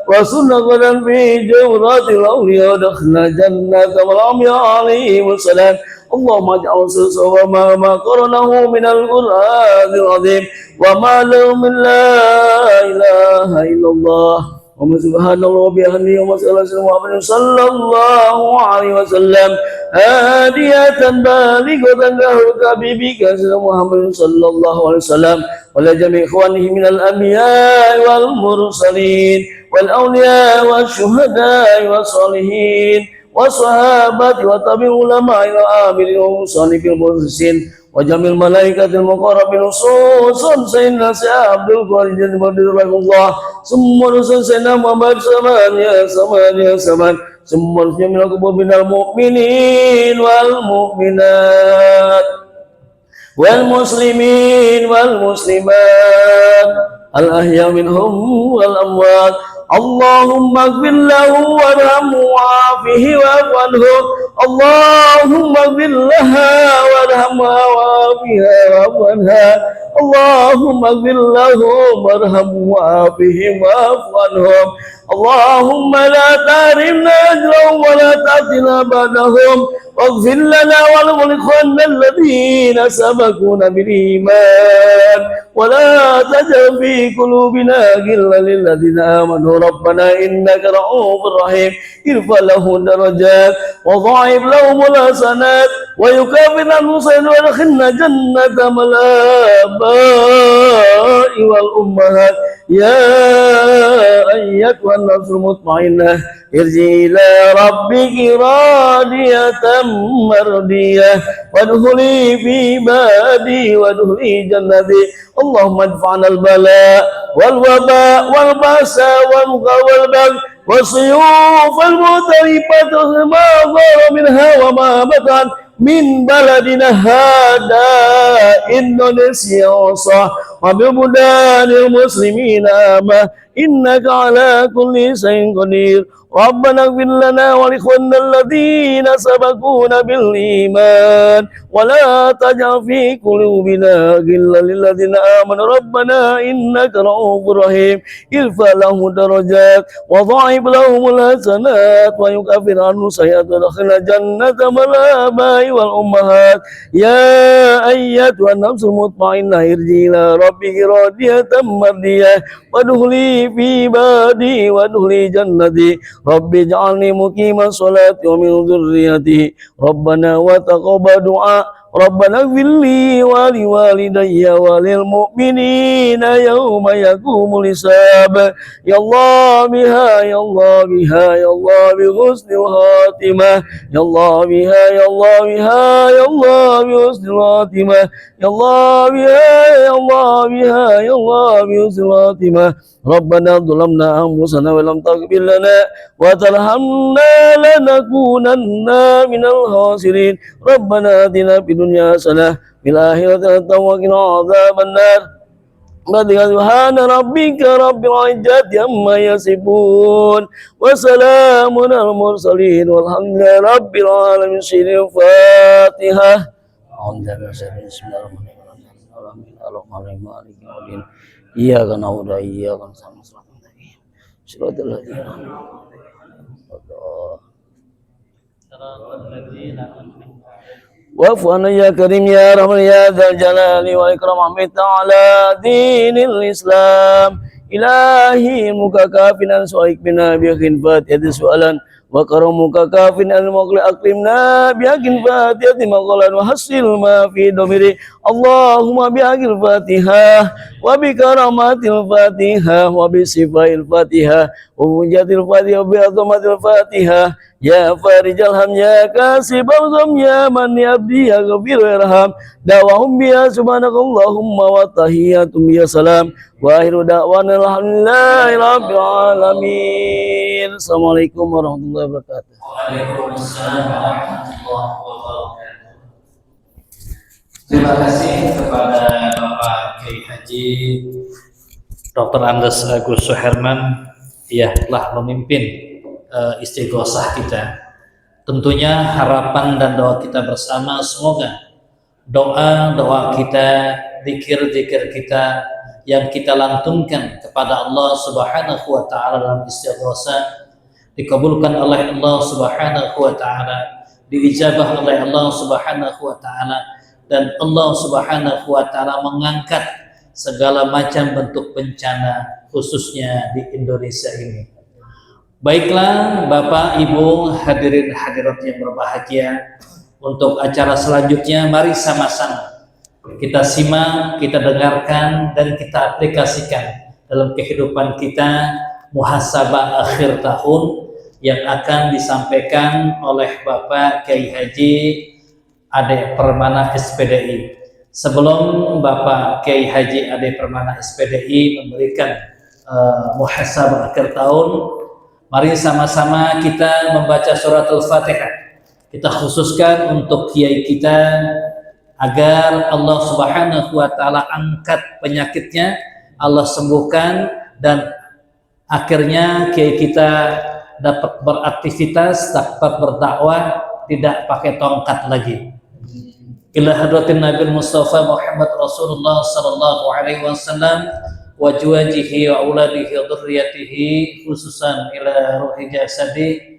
S3: wa sunnatan fi jawratil awliya wa dakhla jannata al-anbiya alaihi wassalam. Allahumma ij'al sawwa ma qaranahu min al-Qur'anil azim wa ma lahu min la ilaha illallah wa subhanallah wa bihamdihi wa sallallahu alaihi wasallam hadiyatan balighatan lahu habibika Muhammad sallallahu alaihi wasallam wa la jami' ikhwanihi min al-anbiya wal mursalin wal awliya wash syuhada was salihin wassahabati wa tabi'il ulama ila amirin wa musanifil muhsin wa jamil malaikatil muqarrabin khususan sayyidina Abdul Qadir Rahimahullah summa rasul sayyidina Muhammad saman summa jamil kubur minal mu'minin wal mu'minat wal muslimin wal muslimat al ahya minhum wal amwat. Allahumma ighfir lahu warhamhu wa'afihi wa'fu anhu. Allahumma ighfir laha warhamha wa'afiha wa'fu anha. Allahumma ighfir lahum warhamhu wa'afihi wa'fu anhum. Allahumma la tahrimna ajrahum wa la ta'tina ba'dahum waghfir lana wa liikhwanina alladhina sabaquna bil iman wa la taj'al fi qulubina ghillan lil ladzina amanu rabbana innaka ra'ufur rahim irfa' lahum darajat wa dha'if lahum hasanat wa yukaffir anhum sayyi'at wa adkhilna jannata mal aba'i wal ummahat. Ya ayyatuhan nafsul mutmainnah irji ila rabbiki radiyatan mardiyah wadkhuli fi ibadi wadkhuli jannati. Allahumma adfa'na al-bala wal waba wal basa wal bagh wasuyuf al mutarifat ma dhara minha wa ma batan min baladina hada Indonesia wa bi budanil muslimina ma innaka ala kulli shay'in qadir. Rabbana ighfir lana wa li ikhwanina alladhina sabaquna bil iman wa la taj'al fi qulubina ghillan lil ladzina amanu rabbana innaka ra'ufur rahim irfa' lahum darajat wa dha'if lahum hasanat wa yukaffir anhum sayyi'at wa adkhilna jannata mal aba'i wal ummahat. Ya ayyatuhan nafsul mutmainnah irji ila rabbiki radiyatan mardiyah wadkhuli fi ibadi wadkhuli jannati. Rabbi ij'alni muqimas salati wa min dzurriyyati Rabbana wa taqabbal du'a
S6: ربنا اغفر لي ولوالدي وللمؤمنين يوم يقوم الحساب يا الله بها يا الله بها يا الله بحسن الخاتمة يا الله بها يا الله بها يا الله بحسن الخاتمة يا الله بها يا الله بها يا الله بحسن الخاتمة ربنا ظلمنا أنفسنا ولم تغفر لنا وترحمنا لنكونن من الخاسرين ربنا آتنا في الدنيا حسنة في الآخرة حسنة وقنا عذاب النار سبحان ربك رب العزة عما يصفون وسلام على المرسلين والحمد لله رب العالمين. الفاتحة. بسم الله الرحمن الرحيم. إياك نعبد وإياك نستعين صراط الذين واعف عنا يا كريم يا رحمن يا ذا الجلال والإكرام عمت على دين الإسلام إلهي مكافئا سؤالك بنا بيقين فاتحة سؤالا وكرمك كافٍ المغل أكرمنا بحق الفاتحة مغلا وحصل ما في ضميري اللهم بحق الفاتحة وبكرامات الفاتحة وبصفاء الفاتحة ومجد الفاتحة وبعظمة الفاتحة يا فارج الهم يا كاسب الغم يا من يبدي يا غفير ويرحم دعواهم بها سبحانك اللهم وتحياتهم يا سلام وآخر دعوانا الحمد لله رب العالمين. Assalamualaikum warahmatullahi wabarakatuh.
S1: Waalaikumsalam warahmatullahi wabarakatuh. Terima kasih kepada Bapak Kiai Haji Dr. Andes Agus Suherman yang telah memimpin istighosah kita. Tentunya harapan dan doa kita bersama semoga doa-doa kita, zikir-zikir kita yang kita lantunkan kepada Allah Subhanahu wa taala dalam istighosah dikabulkan oleh Allah Subhanahu wa taala, diijabah oleh Allah Subhanahu wa taala, dan Allah Subhanahu wa taala mengangkat segala macam bentuk bencana khususnya di Indonesia ini. Baiklah Bapak Ibu hadirin hadirat yang berbahagia, untuk acara selanjutnya mari sama-sama kita simak, kita dengarkan, dan kita aplikasikan dalam kehidupan kita muhasabah akhir tahun yang akan disampaikan oleh Bapak Kiai Haji Ade Permana SPDI. Sebelum Bapak Kiai Haji Ade Permana SPDI memberikan muhasabah akhir tahun, mari sama-sama kita membaca surat Al-Fatihah. Kita khususkan untuk kiai kita agar Allah Subhanahu wa taala angkat penyakitnya, Allah sembuhkan, dan akhirnya kiai kita dapat beraktivitas, dapat berdakwah, tidak pakai tongkat lagi. Ila hadratin Nabi Mustafa Muhammad Rasulullah sallallahu alaihi wasallam wa juwajihi wa auladihi wa dhurriyyatihi, khususan ila ruhi jasadi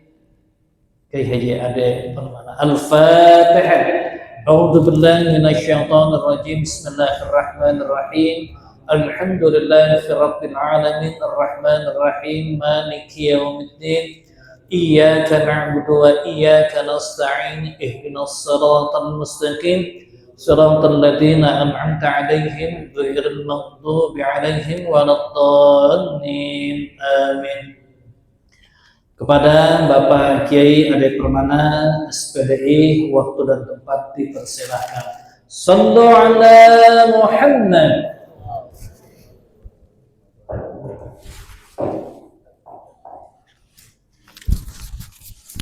S1: Kiai Haji Ade Permana. Al-Fatihah. A'udzu billahi minasyaitonir rajim. Bismillahirrahmanirrahim. Alhamdulillahi rabbil alamin arrahmanir rahim maliki yaumiddin. Iyyaka na'budu wa iyyaka nasta'in. Ihdinas siratal mustaqim. Siratal ladzina an'amta 'alaihim ghairil maghdubi 'alaihim waladdallin. Amin. Kepada Bapak Kiai Ade Permana SPDI, waktu dan tempat dipersilahkan. Shallu ala Muhammad.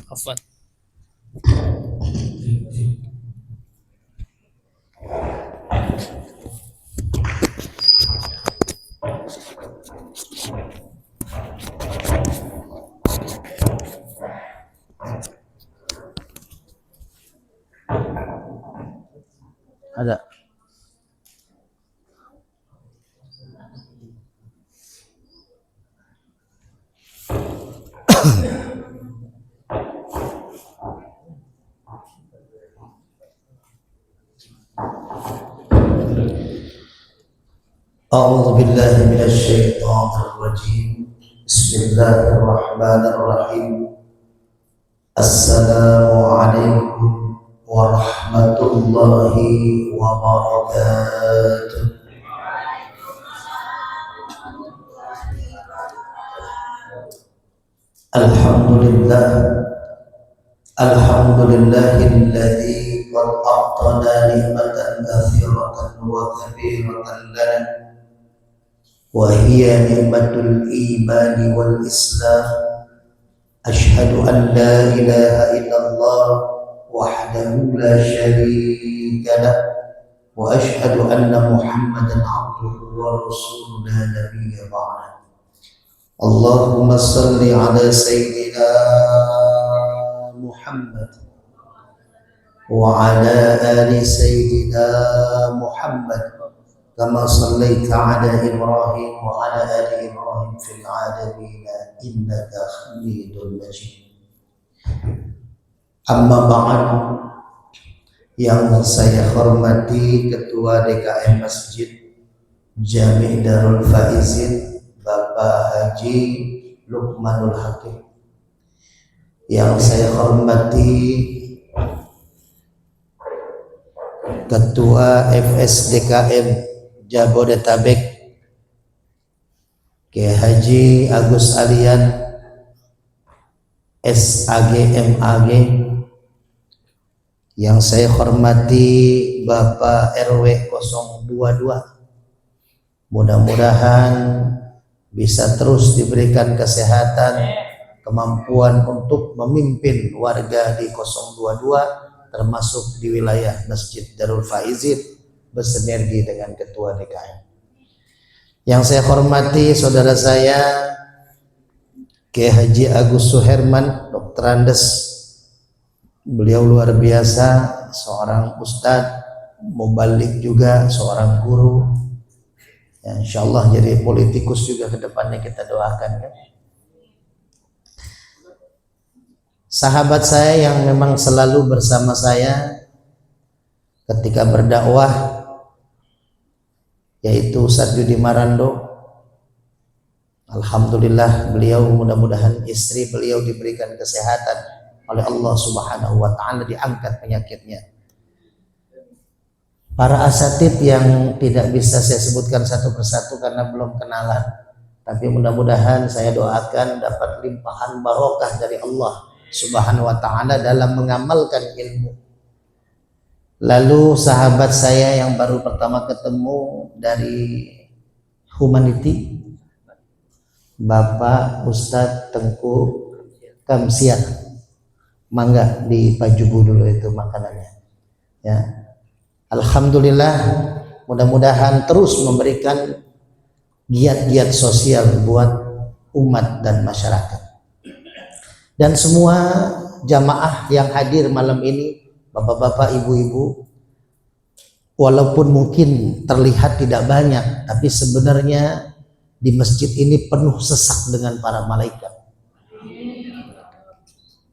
S1: Afwan.
S6: Ada.
S7: أعوذ بالله من الشيطان الرجيم. بسم الله الرحمن الرحيم. السلام عليكم warahmatullahi wabarakatuh. Alhamdulillah, alhamdulillahilladzi qad a'tana ni'matan katsiratan wa kabiratan lana wa hiya ni'matul imani wal islam. Asyhadu an la ilaha illallah wahdahu la syarika lah wa asyhadu anna Muhammadan abduhu wa rasuluhu la nabiyya ba'dah. Allahumma salli ala sayyidina Muhammad wa ala ali sayyidina Muhammad kama sallaita ala Ibrahim wa ala ali Ibrahim fil alamin innaka Hamidul Majid. Amma ba'd, yang saya hormati Ketua DKM Masjid Jami' Darul Faizin Bapak Haji Luqmanul Hakim, yang saya hormati Ketua FSDKM Jabodetabek Kiai Haji Agus Alian SAG MAG, yang saya hormati Bapak RW 022, mudah-mudahan bisa terus diberikan kesehatan, kemampuan untuk memimpin warga di 022 termasuk di wilayah Masjid Darul Faizin bersinergi dengan Ketua DKM. Yang saya hormati saudara saya Kiai Haji Agus Suherman Dr. Andes, beliau luar biasa, seorang ustadz, mubalik juga, seorang guru. Ya, insya Allah jadi politikus juga ke depannya, kita doakan kan. Sahabat saya yang memang selalu bersama saya ketika berdakwah, yaitu Ustadz Yudi Marando. Alhamdulillah, beliau mudah-mudahan istri beliau diberikan kesehatan oleh Allah Subhanahu wa Ta'ala, diangkat penyakitnya. Para asatid yang tidak bisa saya sebutkan satu persatu karena belum kenalan, tapi mudah-mudahan saya doakan dapat limpahan barokah dari Allah Subhanahu wa Ta'ala dalam mengamalkan ilmu. Lalu sahabat saya yang baru pertama ketemu dari Humanity, Bapak Ustadz Tengku Kamsiat, mangga di Pajubu dulu itu makanannya ya. Alhamdulillah, mudah-mudahan terus memberikan giat-giat sosial buat umat dan masyarakat. Dan semua jamaah yang hadir malam ini, bapak-bapak, ibu-ibu, walaupun mungkin terlihat tidak banyak, tapi sebenarnya di masjid ini penuh sesak dengan para malaikat.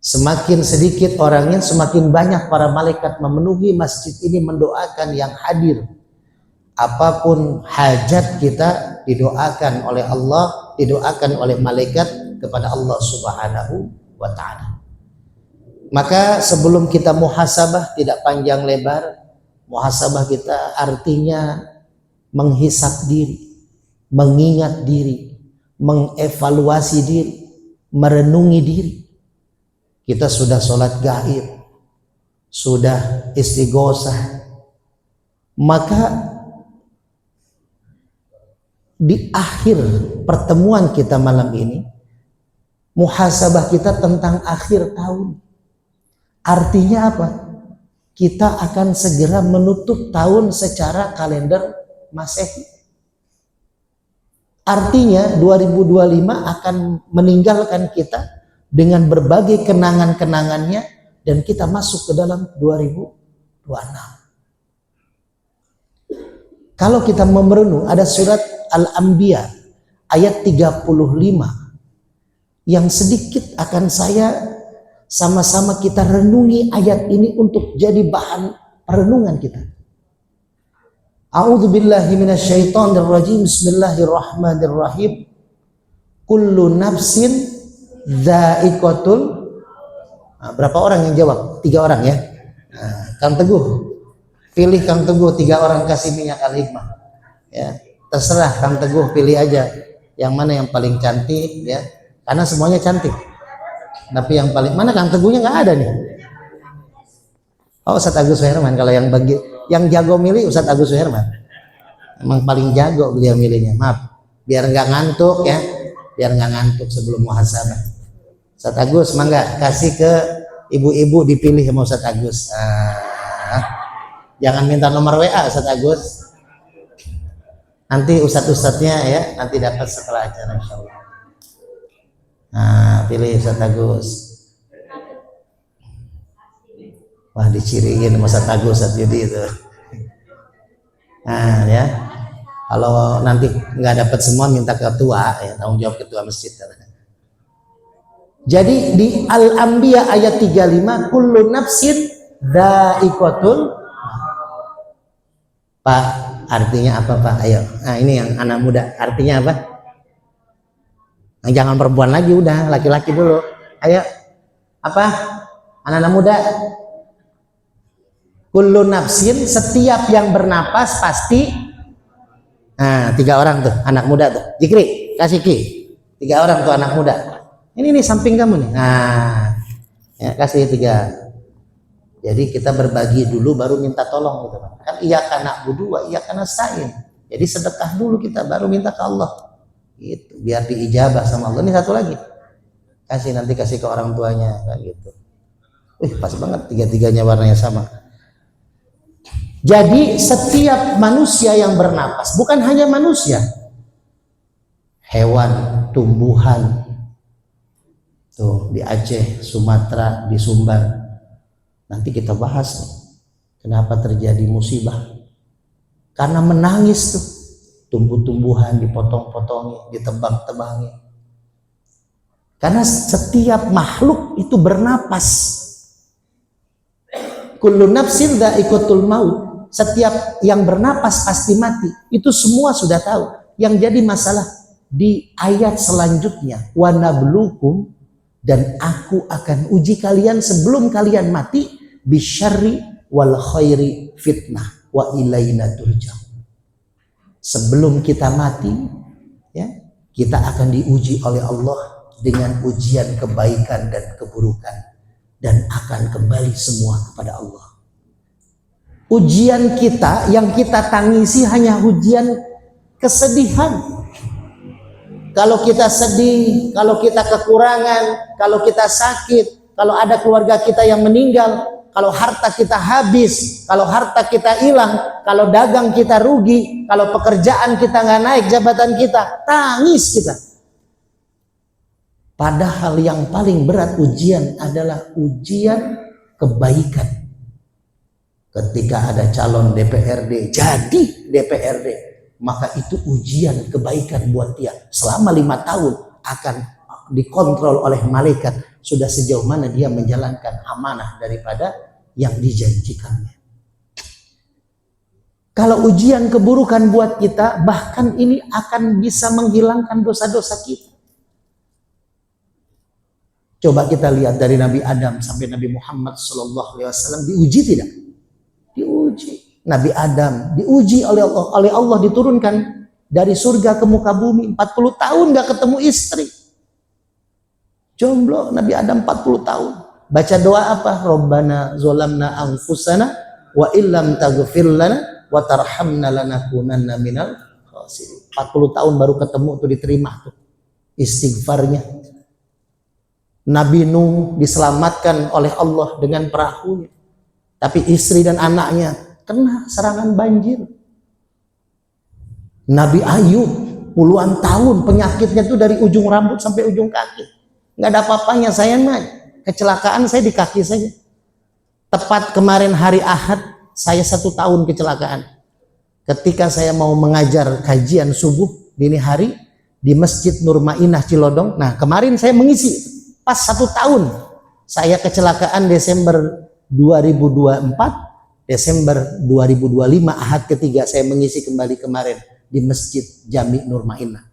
S7: Semakin sedikit orangnya, semakin banyak para malaikat memenuhi masjid ini mendoakan yang hadir. Apapun hajat kita didoakan oleh Allah, didoakan oleh malaikat kepada Allah Subhanahu wa Ta'ala. Maka sebelum kita muhasabah, tidak panjang lebar, muhasabah kita artinya menghisap diri, mengingat diri, mengevaluasi diri, merenungi diri. Kita sudah sholat gaib, sudah istighosah, maka di akhir pertemuan kita malam ini, muhasabah kita tentang akhir tahun. Artinya apa? Kita akan segera menutup tahun secara kalender Masehi. Artinya 2025 akan meninggalkan kita dengan berbagai kenangan-kenangannya, dan kita masuk ke dalam 2026. Kalau kita merenung, ada surat Al-Anbiya ayat 35 yang sedikit akan saya sama-sama kita renungi ayat ini untuk jadi bahan perenungan kita. A'udzubillahi minasyaitonirrajim. Bismillahirrahmanirrahim. Kullu nafsin dha'iqatul. Berapa orang yang jawab? 3 orang ya. Kang Teguh, pilih Kang Teguh 3 orang kasih minyak al-hikmah. Ya, terserah Kang Teguh, pilih aja yang mana yang paling cantik ya. Karena semuanya cantik. Tapi yang paling mana Kang Teguhnya nggak ada nih. Oh, Ustadz Agus Suherman, kalau yang jago milih Ustadz Agus Suherman. Emang paling jago beliau milihnya. Maaf, biar nggak ngantuk ya. Biar nggak ngantuk sebelum muhasabah. Ustadz Agus, mangga kasih ke ibu-ibu dipilih sama Ustadz Agus. Jangan minta nomor WA Ustadz Agus. Nanti ustadz-ustadznya ya, nanti dapat setelah acara insyaallah. Nah, pilih Ustadz Agus. Wah, diciriin sama Ustadz Agus, Ustadz Yudi itu. Nah ya, kalau nanti nggak dapat semua minta ketua ya, tanggung jawab ketua masjid. Jadi di Al-Anbiya ayat 35, kullu nafsin dha'iqatul. Pak, artinya apa Pak? Ayo, nah ini yang anak muda, artinya apa? Nah, jangan perempuan lagi, udah laki-laki dulu. Ayo, apa? Anak-anak muda. Kullu nafsin, setiap yang bernapas pasti. Nah, 3 orang tuh anak muda tuh. Jikri, kasih ki. 3 orang tuh anak muda. Ini nih samping kamu nih. Nah, ya, kasih 3. Jadi kita berbagi dulu baru minta tolong gitu kan. Iyyaka na'budu wa iyyaka nasta'in. Jadi sedekah dulu kita baru minta ke Allah. Gitu, biar diijabah sama Allah. Ini satu lagi. Nanti kasih ke orang tuanya kayak gitu. Pas banget 3-3-nya warnanya sama. Jadi setiap manusia yang bernapas, bukan hanya manusia, hewan, tumbuhan, tuh di Aceh, Sumatera, di Sumbar, nanti kita bahas nih, kenapa terjadi musibah? Karena menangis tuh, tumbuh-tumbuhan dipotong-potongi, ditebang-tebangi. Karena setiap makhluk itu bernapas. Kullu nafsin dha'iqatul maut. Setiap yang bernapas pasti mati. Itu semua sudah tahu. Yang jadi masalah di ayat selanjutnya, wa nabluukum, dan aku akan uji kalian sebelum kalian mati, bisyarri wal khairi fitnah wa ilaina turja'un. Sebelum kita mati ya, kita akan diuji oleh Allah dengan ujian kebaikan dan keburukan, dan akan kembali semua kepada Allah. Ujian kita yang kita tangisi hanya ujian kesedihan. Kalau kita sedih, kalau kita kekurangan, kalau kita sakit, kalau ada keluarga kita yang meninggal, kalau harta kita habis, kalau harta kita hilang, kalau dagang kita rugi, kalau pekerjaan kita nggak naik, jabatan kita, tangis kita. Padahal yang paling berat ujian adalah ujian kebaikan. Ketika ada calon DPRD jadi DPRD, maka itu ujian kebaikan buat dia. Selama 5 tahun akan dikontrol oleh malaikat sudah sejauh mana dia menjalankan amanah daripada yang dijanjikannya. Kalau ujian keburukan buat kita, bahkan ini akan bisa menghilangkan dosa-dosa kita. Coba kita lihat dari Nabi Adam sampai Nabi Muhammad SAW, diuji tidak? Diuji. Nabi Adam diuji oleh Allah, diturunkan dari surga ke muka bumi, 40 tahun gak ketemu istri. Jomblo Nabi Adam 40 tahun. Baca doa apa? Rabbana zolamna anfusana wa illam taghfir lana wa tarhamna lanakunanna minal khasirin. 40 tahun baru ketemu tuh, diterima tuh istighfarnya. Nabi Nuh diselamatkan oleh Allah dengan perahunya, tapi istri dan anaknya kena serangan banjir. Nabi Ayub puluhan tahun penyakitnya tuh dari ujung rambut sampai ujung kaki, nggak ada apa-apanya. Saya mah kecelakaan saya di kaki saja. Tepat kemarin hari Ahad saya 1 tahun kecelakaan. Ketika saya mau mengajar kajian subuh dini hari di Masjid Nur Mainah Cilodong. Nah kemarin saya mengisi pas 1 tahun. Saya kecelakaan Desember 2024, Desember 2025 Ahad ketiga saya mengisi kembali kemarin di Masjid Jami Nur Mainah.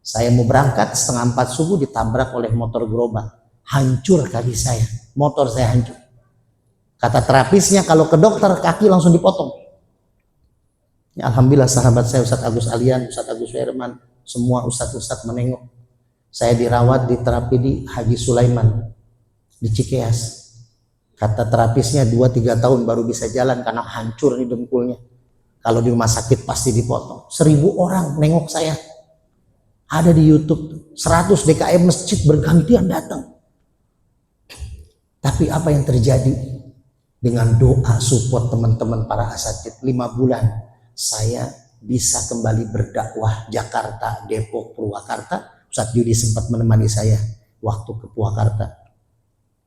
S7: Saya mau berangkat 3:30 subuh ditabrak oleh motor gerobak. Hancur kaki saya, motor saya hancur. Kata terapisnya kalau ke dokter kaki langsung dipotong. Ya, alhamdulillah sahabat saya Ustadz Agus Alian, Ustadz Agus Firman, semua ustadz-ustadz menengok. Saya dirawat di terapi di Haji Sulaiman di Cikeas. Kata terapisnya 2-3 tahun baru bisa jalan karena hancur nih dengkulnya. Kalau di rumah sakit pasti dipotong. 1000 orang nengok saya. Ada di YouTube 100 DKM masjid bergantian datang. Tapi apa yang terjadi? Dengan doa support teman-teman para asatid 5 bulan saya bisa kembali berdakwah Jakarta, Depok, Purwakarta. Ustadz Yudi sempat menemani saya waktu ke Purwakarta.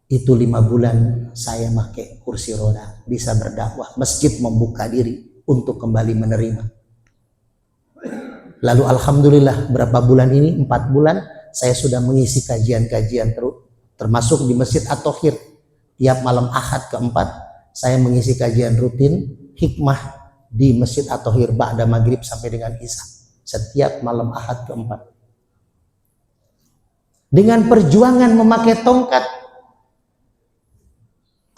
S7: Itu 5 bulan saya pakai kursi roda, bisa berdakwah. Masjid membuka diri untuk kembali menerima. Lalu alhamdulillah berapa bulan ini, 4 bulan saya sudah mengisi kajian-kajian termasuk di Masjid At-Thohir. Tiap malam Ahad keempat saya mengisi kajian rutin hikmah di Masjid At-Thohir ba'da maghrib sampai dengan isya. Setiap malam Ahad keempat. Dengan perjuangan memakai tongkat,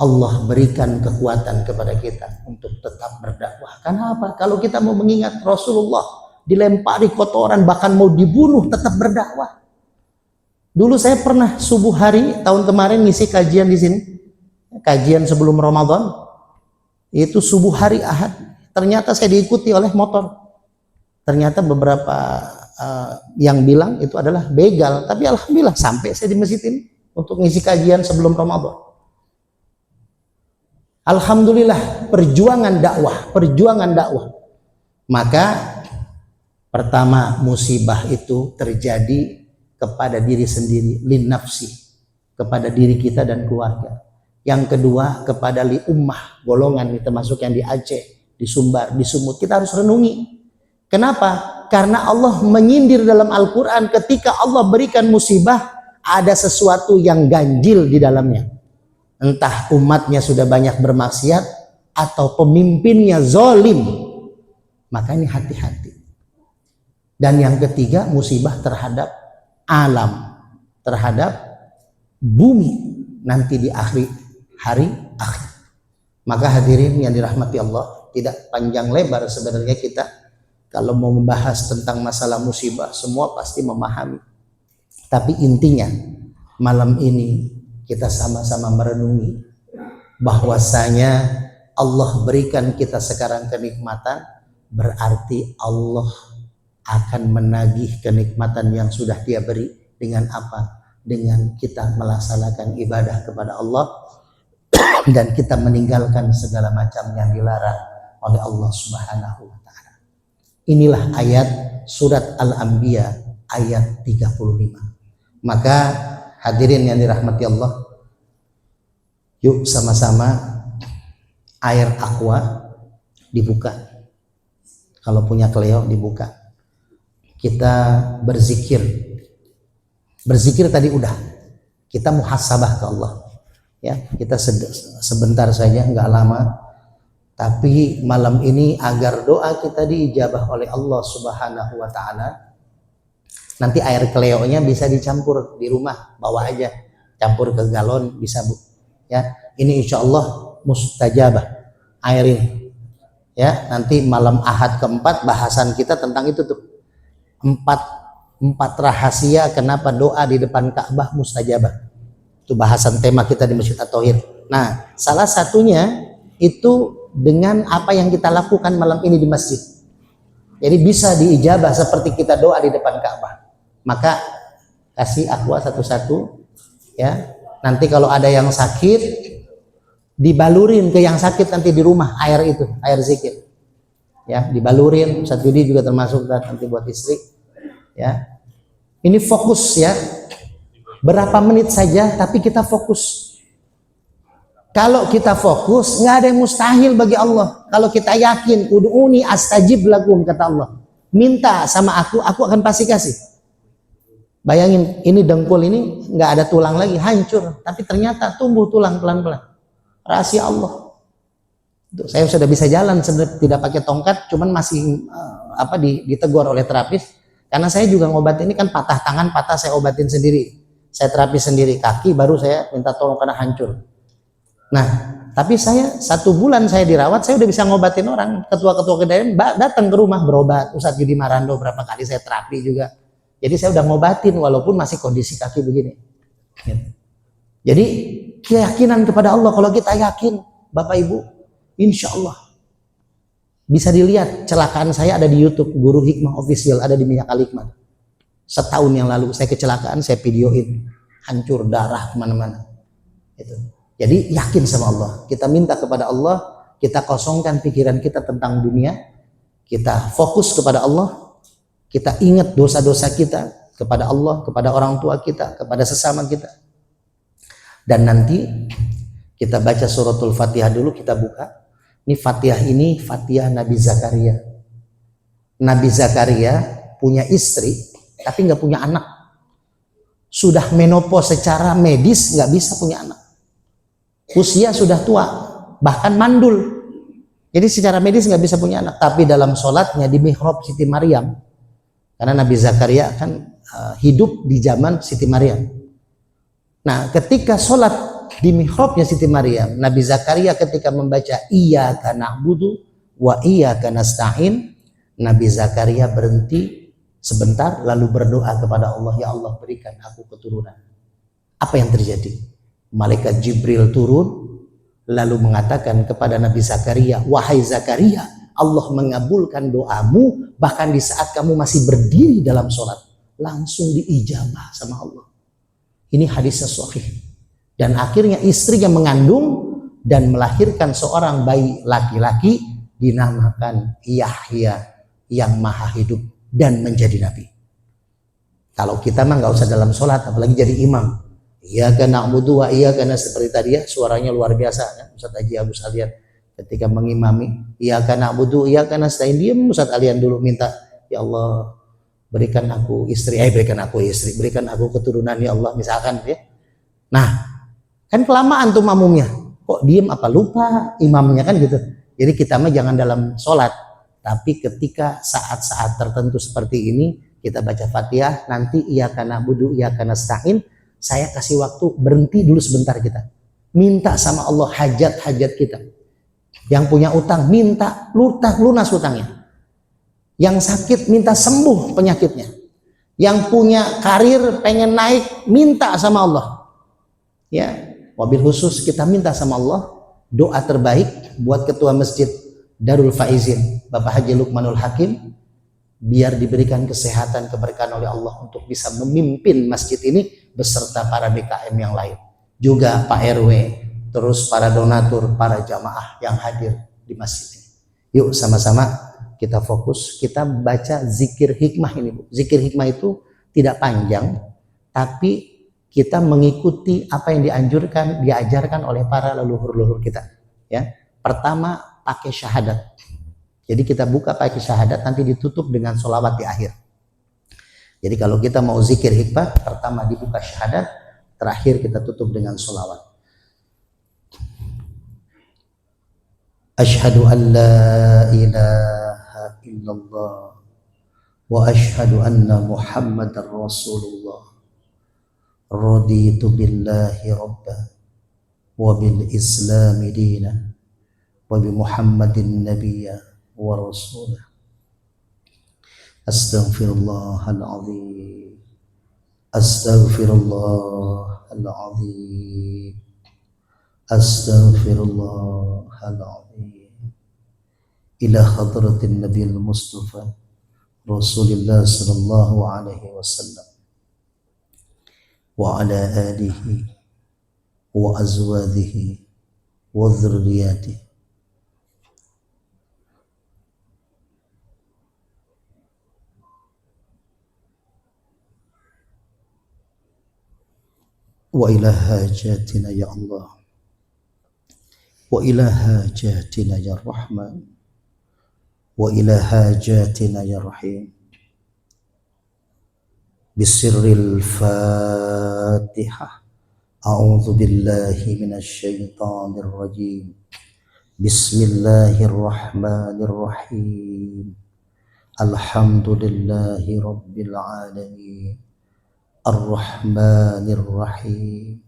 S7: Allah berikan kekuatan kepada kita untuk tetap berdakwah. Karena apa? Kalau kita mau mengingat Rasulullah dilempari kotoran bahkan mau dibunuh tetap berdakwah. Dulu saya pernah subuh hari tahun kemarin ngisi kajian di sini. Kajian sebelum Ramadan. Itu subuh hari Ahad. Ternyata saya diikuti oleh motor. Ternyata beberapa yang bilang itu adalah begal. Tapi alhamdulillah sampai saya di masjid ini untuk ngisi kajian sebelum Ramadan. Alhamdulillah perjuangan dakwah. Maka pertama musibah itu terjadi kepada diri sendiri, lin nafsi, kepada diri kita dan keluarga. Yang kedua kepada li ummah, golongan ini termasuk yang di Aceh, di Sumbar, di Sumut. Kita harus renungi. Kenapa? Karena Allah menyindir dalam Al-Quran ketika Allah berikan musibah ada sesuatu yang ganjil di dalamnya. Entah umatnya sudah banyak bermaksiat atau pemimpinnya zalim. Maka ini hati-hati. Dan yang ketiga musibah terhadap alam, terhadap bumi nanti di akhir hari akhir. Maka hadirin yang dirahmati Allah, tidak panjang lebar sebenarnya kita kalau mau membahas tentang masalah musibah, semua pasti memahami. Tapi intinya malam ini kita sama-sama merenungi bahwasanya Allah berikan kita sekarang kenikmatan, berarti Allah akan menagih kenikmatan yang sudah Dia beri dengan apa? Dengan kita melaksanakan ibadah kepada Allah dan kita meninggalkan segala macam yang dilarang oleh Allah Subhanahu wa taala. Inilah ayat surat Al-Anbiya ayat 35. Maka hadirin yang dirahmati Allah, yuk sama-sama air aqua dibuka. Kalau punya keleo dibuka. Kita berzikir. Berzikir tadi udah. Kita muhasabah ke Allah. Ya, kita sebentar saja, nggak lama. Tapi malam ini agar doa kita diijabah oleh Allah Subhanahu wa taala. Nanti air kleonya bisa dicampur di rumah, bawa aja, campur ke galon bisa Bu. Ya, ini insya Allah mustajabah air ini. Ya, nanti malam Ahad keempat bahasan kita tentang itu tuh. Empat rahasia kenapa doa di depan Ka'bah mustajabah. Itu bahasan tema kita di Masjid At-Thohir. Nah, salah satunya itu dengan apa yang kita lakukan malam ini di masjid. Jadi bisa diijabah seperti kita doa di depan Ka'bah. Maka kasih aqua satu-satu ya. Nanti kalau ada yang sakit dibalurin ke yang sakit nanti di rumah air itu, air zikir. Ya, dibalurin. Ustadz Yudi juga termasuk nanti buat istri. Ya. Ini fokus ya. Berapa menit saja tapi kita fokus. Kalau kita fokus nggak ada yang mustahil bagi Allah. Kalau kita yakin ud'uni astajib lakum kata Allah. Minta sama aku akan pasti kasih. Bayangin ini dengkul ini nggak ada tulang lagi, hancur, tapi ternyata tumbuh tulang pelan-pelan. Rahasia Allah. Saya sudah bisa jalan sebenarnya tidak pakai tongkat, cuman masih ditegur oleh terapis. Karena saya juga ngobatin ini kan patah tangan, patah saya obatin sendiri. Saya terapi sendiri, kaki baru saya minta tolong karena hancur. Nah, Tapi saya 1 bulan saya dirawat, saya udah bisa ngobatin orang. Ketua-ketua kedai datang ke rumah berobat. Ustadz Yudi Marando berapa kali saya terapi juga. Jadi saya udah ngobatin walaupun masih kondisi kaki begini. Jadi keyakinan kepada Allah, kalau kita yakin, Bapak Ibu, insya Allah bisa dilihat. Kecelakaan saya ada di YouTube, Guru Hikmah Official, ada di Minyak Al-Hikmah. Setahun yang lalu saya kecelakaan, saya videoin, hancur darah kemana-mana. Itu. Jadi yakin sama Allah. Kita minta kepada Allah, kita kosongkan pikiran kita tentang dunia, kita fokus kepada Allah, kita ingat dosa-dosa kita kepada Allah, kepada orang tua kita, kepada sesama kita. Dan nanti kita baca suratul Fatihah dulu, kita buka. Ini Fatihah Nabi Zakaria. Nabi Zakaria punya istri, tapi nggak punya anak. Sudah menopause secara medis, nggak bisa punya anak. Usia sudah tua, bahkan mandul. Jadi secara medis nggak bisa punya anak. Tapi dalam sholatnya di mihrab Siti Maryam, karena Nabi Zakaria kan hidup di zaman Siti Maryam. Nah, ketika sholat di mihrabnya Siti Maryam, Nabi Zakaria ketika membaca Iyyaka na'budu wa iyyaka nasta'in, Nabi Zakaria berhenti sebentar lalu berdoa kepada Allah, ya Allah berikan aku keturunan. Apa yang terjadi? Malaikat Jibril turun lalu mengatakan kepada Nabi Zakaria, wahai Zakaria, Allah mengabulkan doamu bahkan di saat kamu masih berdiri dalam sholat, langsung diijabah sama Allah. Ini hadisnya sahih. Dan akhirnya istrinya mengandung dan melahirkan seorang bayi laki-laki dinamakan Yahya yang maha hidup dan menjadi nabi. Kalau kita mah nggak usah dalam sholat, apalagi jadi imam. Iyyaka na'budu wa iyyaka nasta'in, seperti tadi ya, suaranya luar biasa kan Ustaz Haji Agus Alian ketika mengimami Iyyaka na'budu wa iyyaka nasta'in, diam Ustaz Alian dulu minta, ya Allah berikan aku istri, berikan aku keturunan ya Allah misalkan ya. Nah, kan kelamaan tuh makmumnya. Kok diem apa lupa imamnya kan gitu. Jadi kita mah jangan dalam sholat, tapi ketika saat-saat tertentu seperti ini kita baca Fatihah, nanti Iyyaka na'budu iyyaka nasta'in, saya kasih waktu berhenti dulu sebentar, kita minta sama Allah hajat-hajat kita. Yang punya utang minta lunas utangnya. Yang sakit minta sembuh penyakitnya. Yang punya karir pengen naik minta sama Allah. Ya, wabil khusus kita minta sama Allah doa terbaik buat ketua masjid Darul Faizin Bapak Haji Lukmanul Hakim, biar diberikan kesehatan keberkahan oleh Allah untuk bisa memimpin masjid ini beserta para DKM yang lain, juga Pak RW, terus para donatur, para jamaah yang hadir di masjid ini. Yuk sama-sama kita fokus, kita baca zikir hikmah ini, Bu. Zikir hikmah itu tidak panjang, tapi kita mengikuti apa yang diajarkan oleh para leluhur-leluhur kita. Ya, pertama pakai syahadat. Jadi kita buka pakai syahadat, nanti ditutup dengan sholawat di akhir. Jadi kalau kita mau zikir hikmah, pertama dibuka syahadat, terakhir kita tutup dengan sholawat. Asyhadu an la ilaha illallah wa asyhadu anna Muhammadar Rasulullah. Raditu billahi rabba wa bil islami dina wa bi Muhammadin nabiyya wa rasulah. Astaghfirullahaladzim. Astaghfirullahaladzim. Astaghfirullahaladzim. Ila hadratin Nabiul Mustafa Rasulullah sallallahu alaihi wasallam wa ala alihi wa azwajihi wa dzurriyyatihi wa ila hajatina ya Allah wa ila hajatina ya Rahman wa ila hajatina ya Rahim. Bisirril Fatihah. A'udzu billahi minasy syaithanir rajim. Bismillahirrahmanirrahim. Alhamdulillahi rabbil alamin. Ar-Rahmanir Rahim.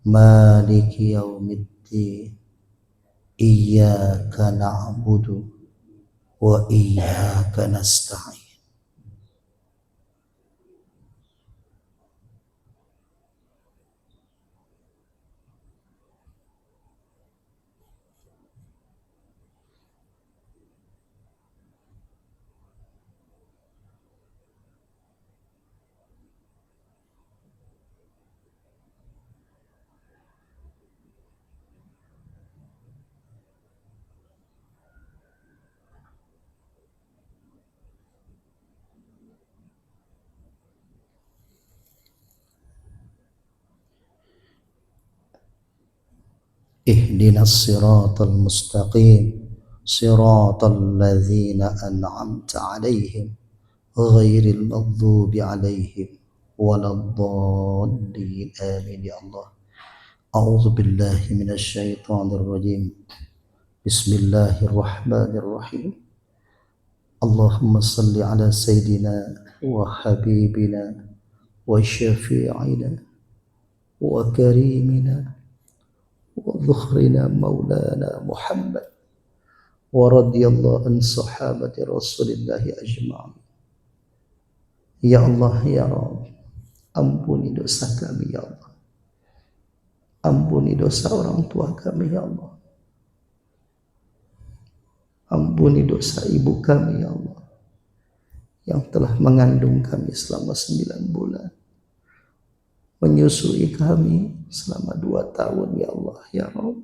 S7: Maliki yaumiddin. Iyyaka na'budu wa iyyaka nasta'in. Ihdinas siratal mustaqim siratal ladzina an'amta 'alaihim ghairil maghdubi 'alaihim waladdallin. Amin ya Allah. A'udzu billahi minasy syaithanir rajim. Bismillahirrahmanirrahim. Allahumma salli ala sayyidina wa habibina wa syafi'ina wa karimina وذخرنا مولانا محمد ورضي الله عن صحابة رسول الله أجمعين. Ya Allah ya Rabb, ampuni dosa kami ya Allah, ampuni dosa orang tua kami ya Allah, ampuni dosa ibu kami ya Allah yang telah mengandung kami selama 9 bulan, menyusui kami selama 2 tahun ya Allah ya Rabb,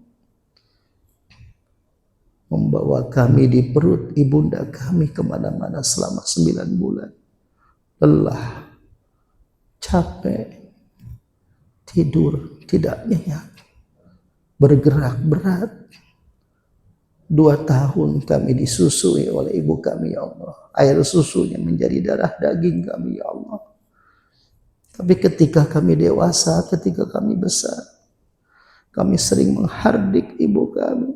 S7: membawa kami di perut ibunda kami kemana-mana selama 9 bulan, lelah, capek, tidur tidak nyenyak, bergerak berat. 2 tahun kami disusui oleh ibu kami ya Allah, air susunya menjadi darah daging kami ya Allah. Tapi ketika kami dewasa, ketika kami besar, kami sering menghardik ibu kami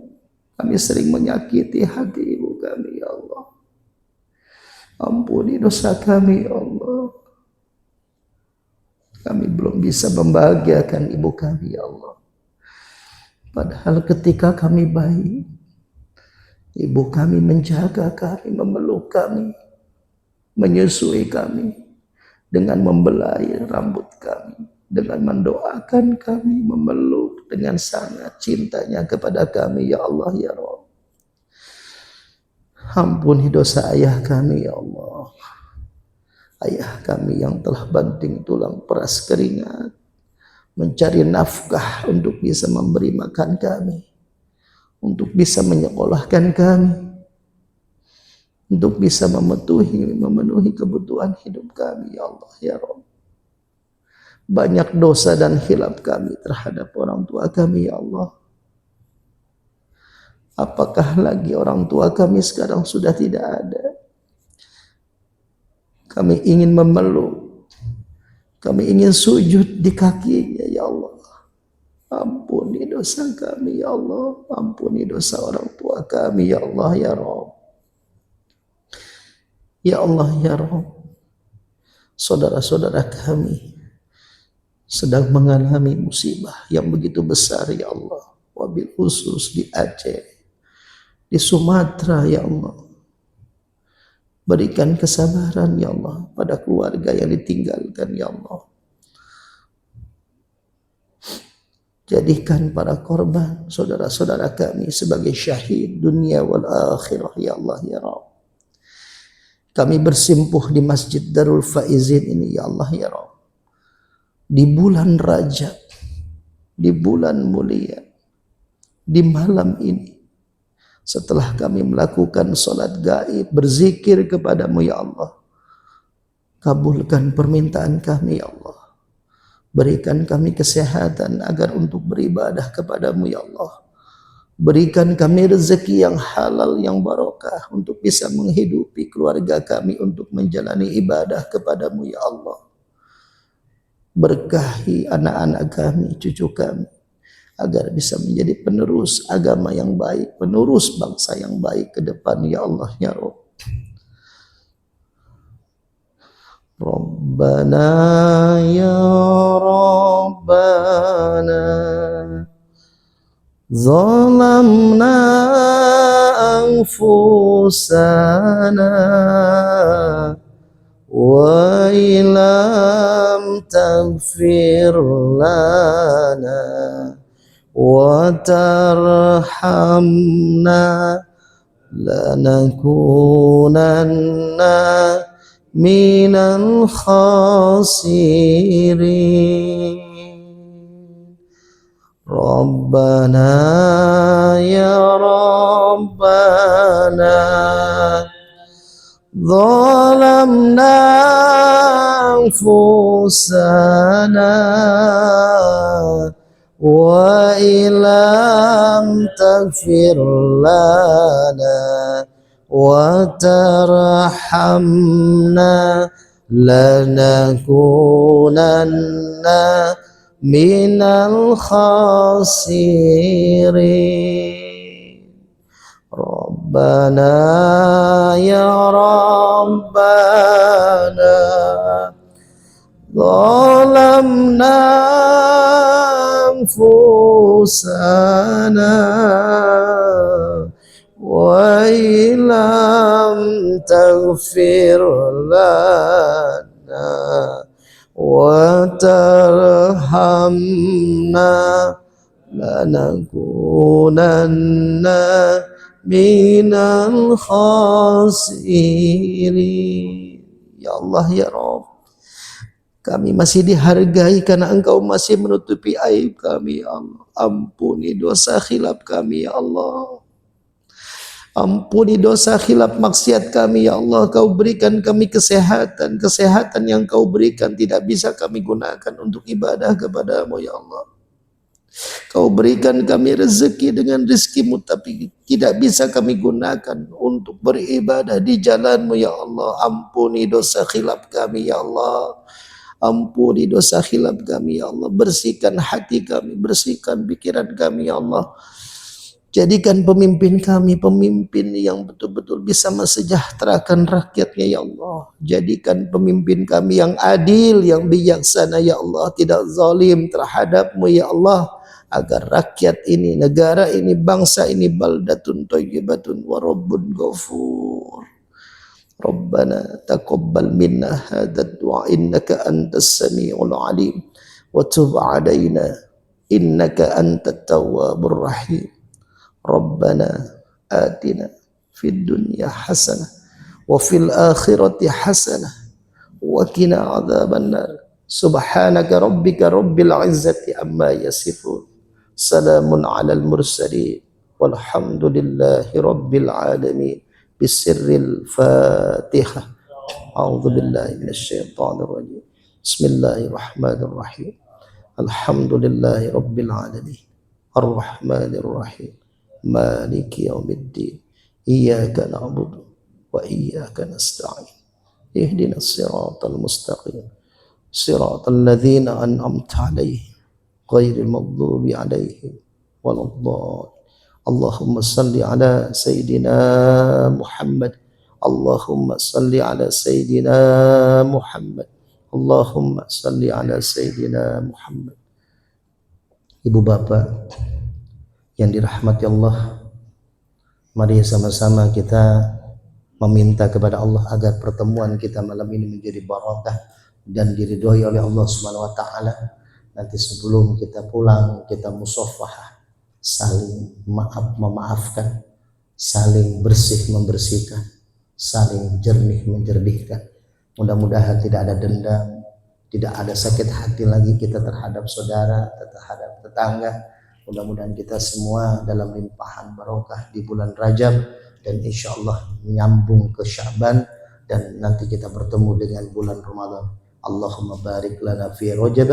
S7: sering menyakiti hati ibu kami ya Allah. Ampuni dosa kami ya Allah. Kami belum bisa membahagiakan ibu kami ya Allah. Padahal ketika kami bayi, ibu kami menjaga kami, memeluk kami, menyusui kami, dengan membelai rambut kami, dengan mendoakan kami, memeluk dengan sangat cintanya kepada kami ya Allah ya Rabb. Ampuni dosa ayah kami ya Allah, ayah kami yang telah banting tulang peras keringat mencari nafkah untuk bisa memberi makan kami, untuk bisa menyekolahkan kami, untuk bisa memenuhi kebutuhan hidup kami ya Allah ya Rabb. Banyak dosa dan hilaf kami terhadap orang tua kami ya Allah. Apakah lagi orang tua kami sekarang sudah tidak ada? Kami ingin memeluk, kami ingin sujud di kakinya ya Allah. Ampuni dosa kami ya Allah, ampuni dosa orang tua kami ya Allah ya Rabb. Ya Allah ya Rabb, saudara-saudara kami sedang mengalami musibah yang begitu besar ya Allah, wabil khusus di Aceh, di Sumatera ya Allah. Berikan kesabaran ya Allah pada keluarga yang ditinggalkan ya Allah. Jadikan para korban saudara-saudara kami sebagai syahid dunia wal akhirah ya Allah ya Rabb. Kami bersimpuh di Masjid Darul Faizin ini ya Allah ya Rabb, di bulan Rajab, di bulan mulia, di malam ini, setelah kami melakukan sholat gaib, berzikir kepadamu ya Allah, kabulkan permintaan kami ya Allah, berikan kami kesehatan agar untuk beribadah kepadamu ya Allah. Berikan kami rezeki yang halal, yang barokah untuk bisa menghidupi keluarga kami untuk menjalani ibadah kepadamu ya Allah. Berkahi anak-anak kami, cucu kami, agar bisa menjadi penerus agama yang baik, penerus bangsa yang baik ke depan ya Allah ya Rabb. Rabbana ya Rabbana ظلمنا أنفسنا وإن لم تغفر لنا وترحمنا لنكونن من الخاسرين. ربنا يا ربنا ظلمنا أنفسنا وإن لم تغفر لنا وترحمنا لنكونن من الخاسرين. ربنا يا ربنا ظلمنا أنفسنا وإن لم تغفر لنا وترحمنا لنكونن من الخاسرين. Ya Allah ya Rabb, kami masih dihargai karena Engkau masih menutupi aib kami ya Allah. Ampuni dosa khilaf kami ya Allah. Ampuni dosa khilaf maksiat kami ya Allah. Kau berikan kami kesehatan. Kesehatan yang Kau berikan tidak bisa kami gunakan untuk ibadah kepada-Mu ya Allah. Kau berikan kami rezeki dengan rizki-Mu, tapi tidak bisa kami gunakan untuk beribadah di jalan-Mu ya Allah. Ampuni dosa khilaf kami ya Allah. Ampuni dosa khilaf kami ya Allah. Bersihkan hati kami, bersihkan pikiran kami ya Allah. Jadikan pemimpin kami pemimpin yang betul-betul bisa mensejahterakan rakyatnya ya Allah. Jadikan pemimpin kami yang adil, yang bijaksana ya Allah. Tidak zalim terhadap-Mu ya Allah. Agar rakyat ini, negara ini, bangsa ini baldatun thayyibatun wa rabbun ghafur. Rabbana taqabbal minna hadha du'a innaka antas samiul alim wa tub alaina innaka antat tawwabur rahim. Rabbana atina fid dunya hasanah wa fil akhirati hasanah wa qina adzabannar. Subhanaka rabbika rabbil izzati amma yasifun. Salamun alal mursalin walhamdulillahi rabbil alamin. Bisirril Fatihah. A'udzu billahi minasyaitonir rajim. Bismillahirrahmanirrahim. Alhamdulillahi rabbil alamin. Arrahmanir rahim. Maliki yaumiddin. Iyyaka na'budu wa iyyaka nasta'in. Ihdinas siratal mustaqim. Siratal ladzina an'amta 'alaihim ghairil maghdubi 'alaihim waladdallin. Allahumma salli ala Sayyidina Muhammad. Allahumma salli ala Sayyidina Muhammad. Allahumma salli ala Sayyidina Muhammad. Ibu bapak yang dirahmati Allah, mari sama-sama kita meminta kepada Allah agar pertemuan kita malam ini menjadi barakah dan diridhoi oleh Allah Subhanahu wa taala. Nanti sebelum kita pulang kita musafahah, saling maaf memaafkan, saling bersih membersihkan, saling jernih menjernihkan. Mudah-mudahan tidak ada dendam, tidak ada sakit hati lagi kita terhadap saudara, terhadap tetangga. Mudah-mudahan kita semua dalam limpahan barokah di bulan Rajab dan insya Allah menyambung ke Sya'ban dan nanti kita bertemu dengan bulan Ramadan. Allahumma barik lana fi Rajab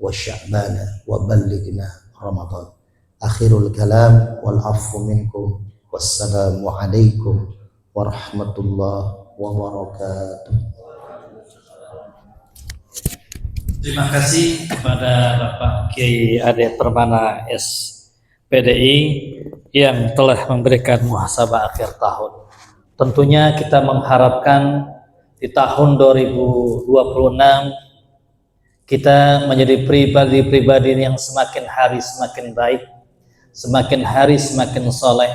S7: wa Sya'ban wa ballighna Ramadan. Akhirul kalam wal afu minkum. Wassalamu alaikum warahmatullahi wabarakatuh.
S1: Terima kasih kepada Bapak Kiai Ade Permana SPDI yang telah memberikan muhasabah akhir tahun. Tentunya kita mengharapkan di tahun 2026 kita menjadi pribadi-pribadi yang semakin hari semakin baik, semakin hari semakin soleh,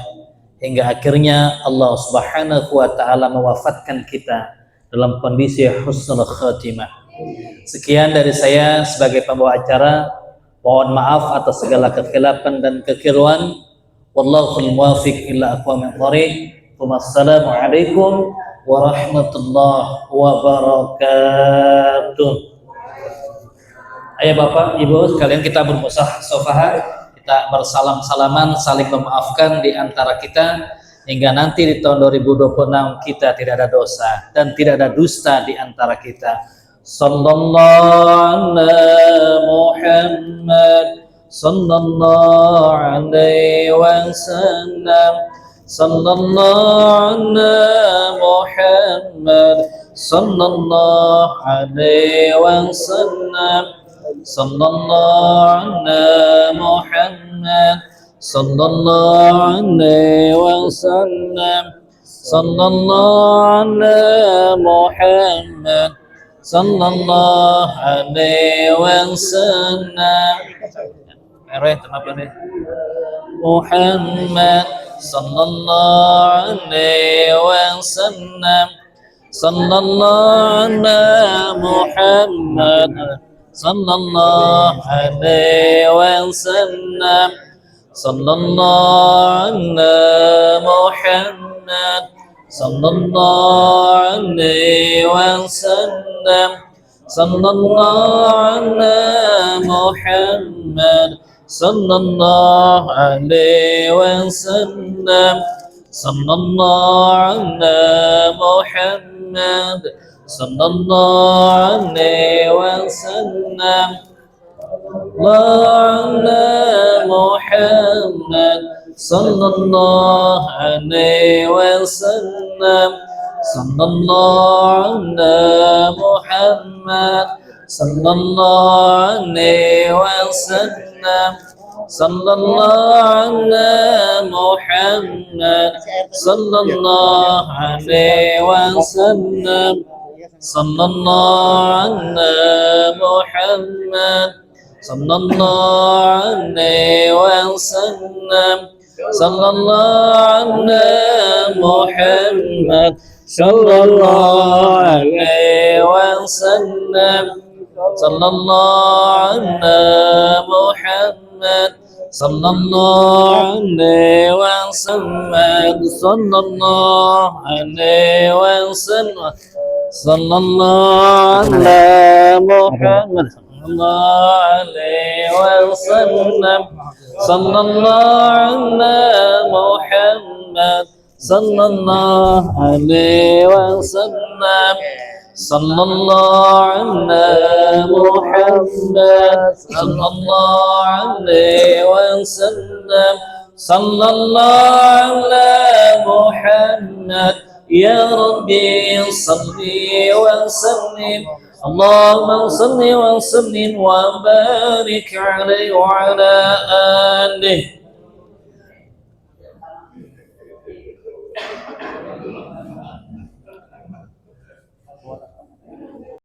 S1: hingga akhirnya Allah Subhanahu wa Ta'ala mewafatkan kita dalam kondisi husnul khatimah. Sekian dari saya sebagai pembawa acara. Mohon maaf atas segala kekhilafan dan kekeliruan. Wallahul muwaffiq ila aqwamit thoriq. Wassalamualaikum warahmatullahi wabarakatuh. Ayo Bapak, Ibu sekalian, kita bermusyawarah, kita bersalam-salaman, saling memaafkan di antara kita, hingga nanti di tahun 2026 kita tidak ada dosa dan tidak ada dusta di antara kita. Sallallahu ala Muhammad, sallallahu alaihi wasallam, sallallahu ala Muhammad, sallallahu alaihi wasallam, sallallahu ala Muhammad, sallallahu alaihi wasallam, sallallahu ala Muhammad, sallallahu alaihi wasallam. Muhammad sallallahu alaihi wasallam, sallallahu ala Muhammad, sallallahu alaihi wasallam, sallallahu ala Muhammad, sallallahu alaihi wasallam, sallallahu ala Muhammad, sallallahu alaihi wasallam, sallallahu ala Muhammad, sallallahu alaihi wasallam, ala Muhammad, sallallahu alaihi wasallam, sallallahu ala Muhammad, sallallahu alaihi wasallam, sallallahu ala Muhammad, sallallahu alaihi wasallam, sallallahu ala Muhammad, sallallahu alaihi wasallam, sallallahu ala Muhammad, sallallahu alaihi wasallam, sallallahu ala Muhammad, sallallahu alaihi wasallam, sallallahu alaihi wasallam, sallallahu ala Muhammad, sallallahu alaihi wasallam, sallallahu ala Muhammad, sallallahu alaihi wasallam, sallallahu ala Muhammad, sallallahu alaihi wasallam, sallallahu ala Muhammad. Ya Rabbi salli wa sallim, Allahumma salli wa sallim wa barik alaihi wa ala alihi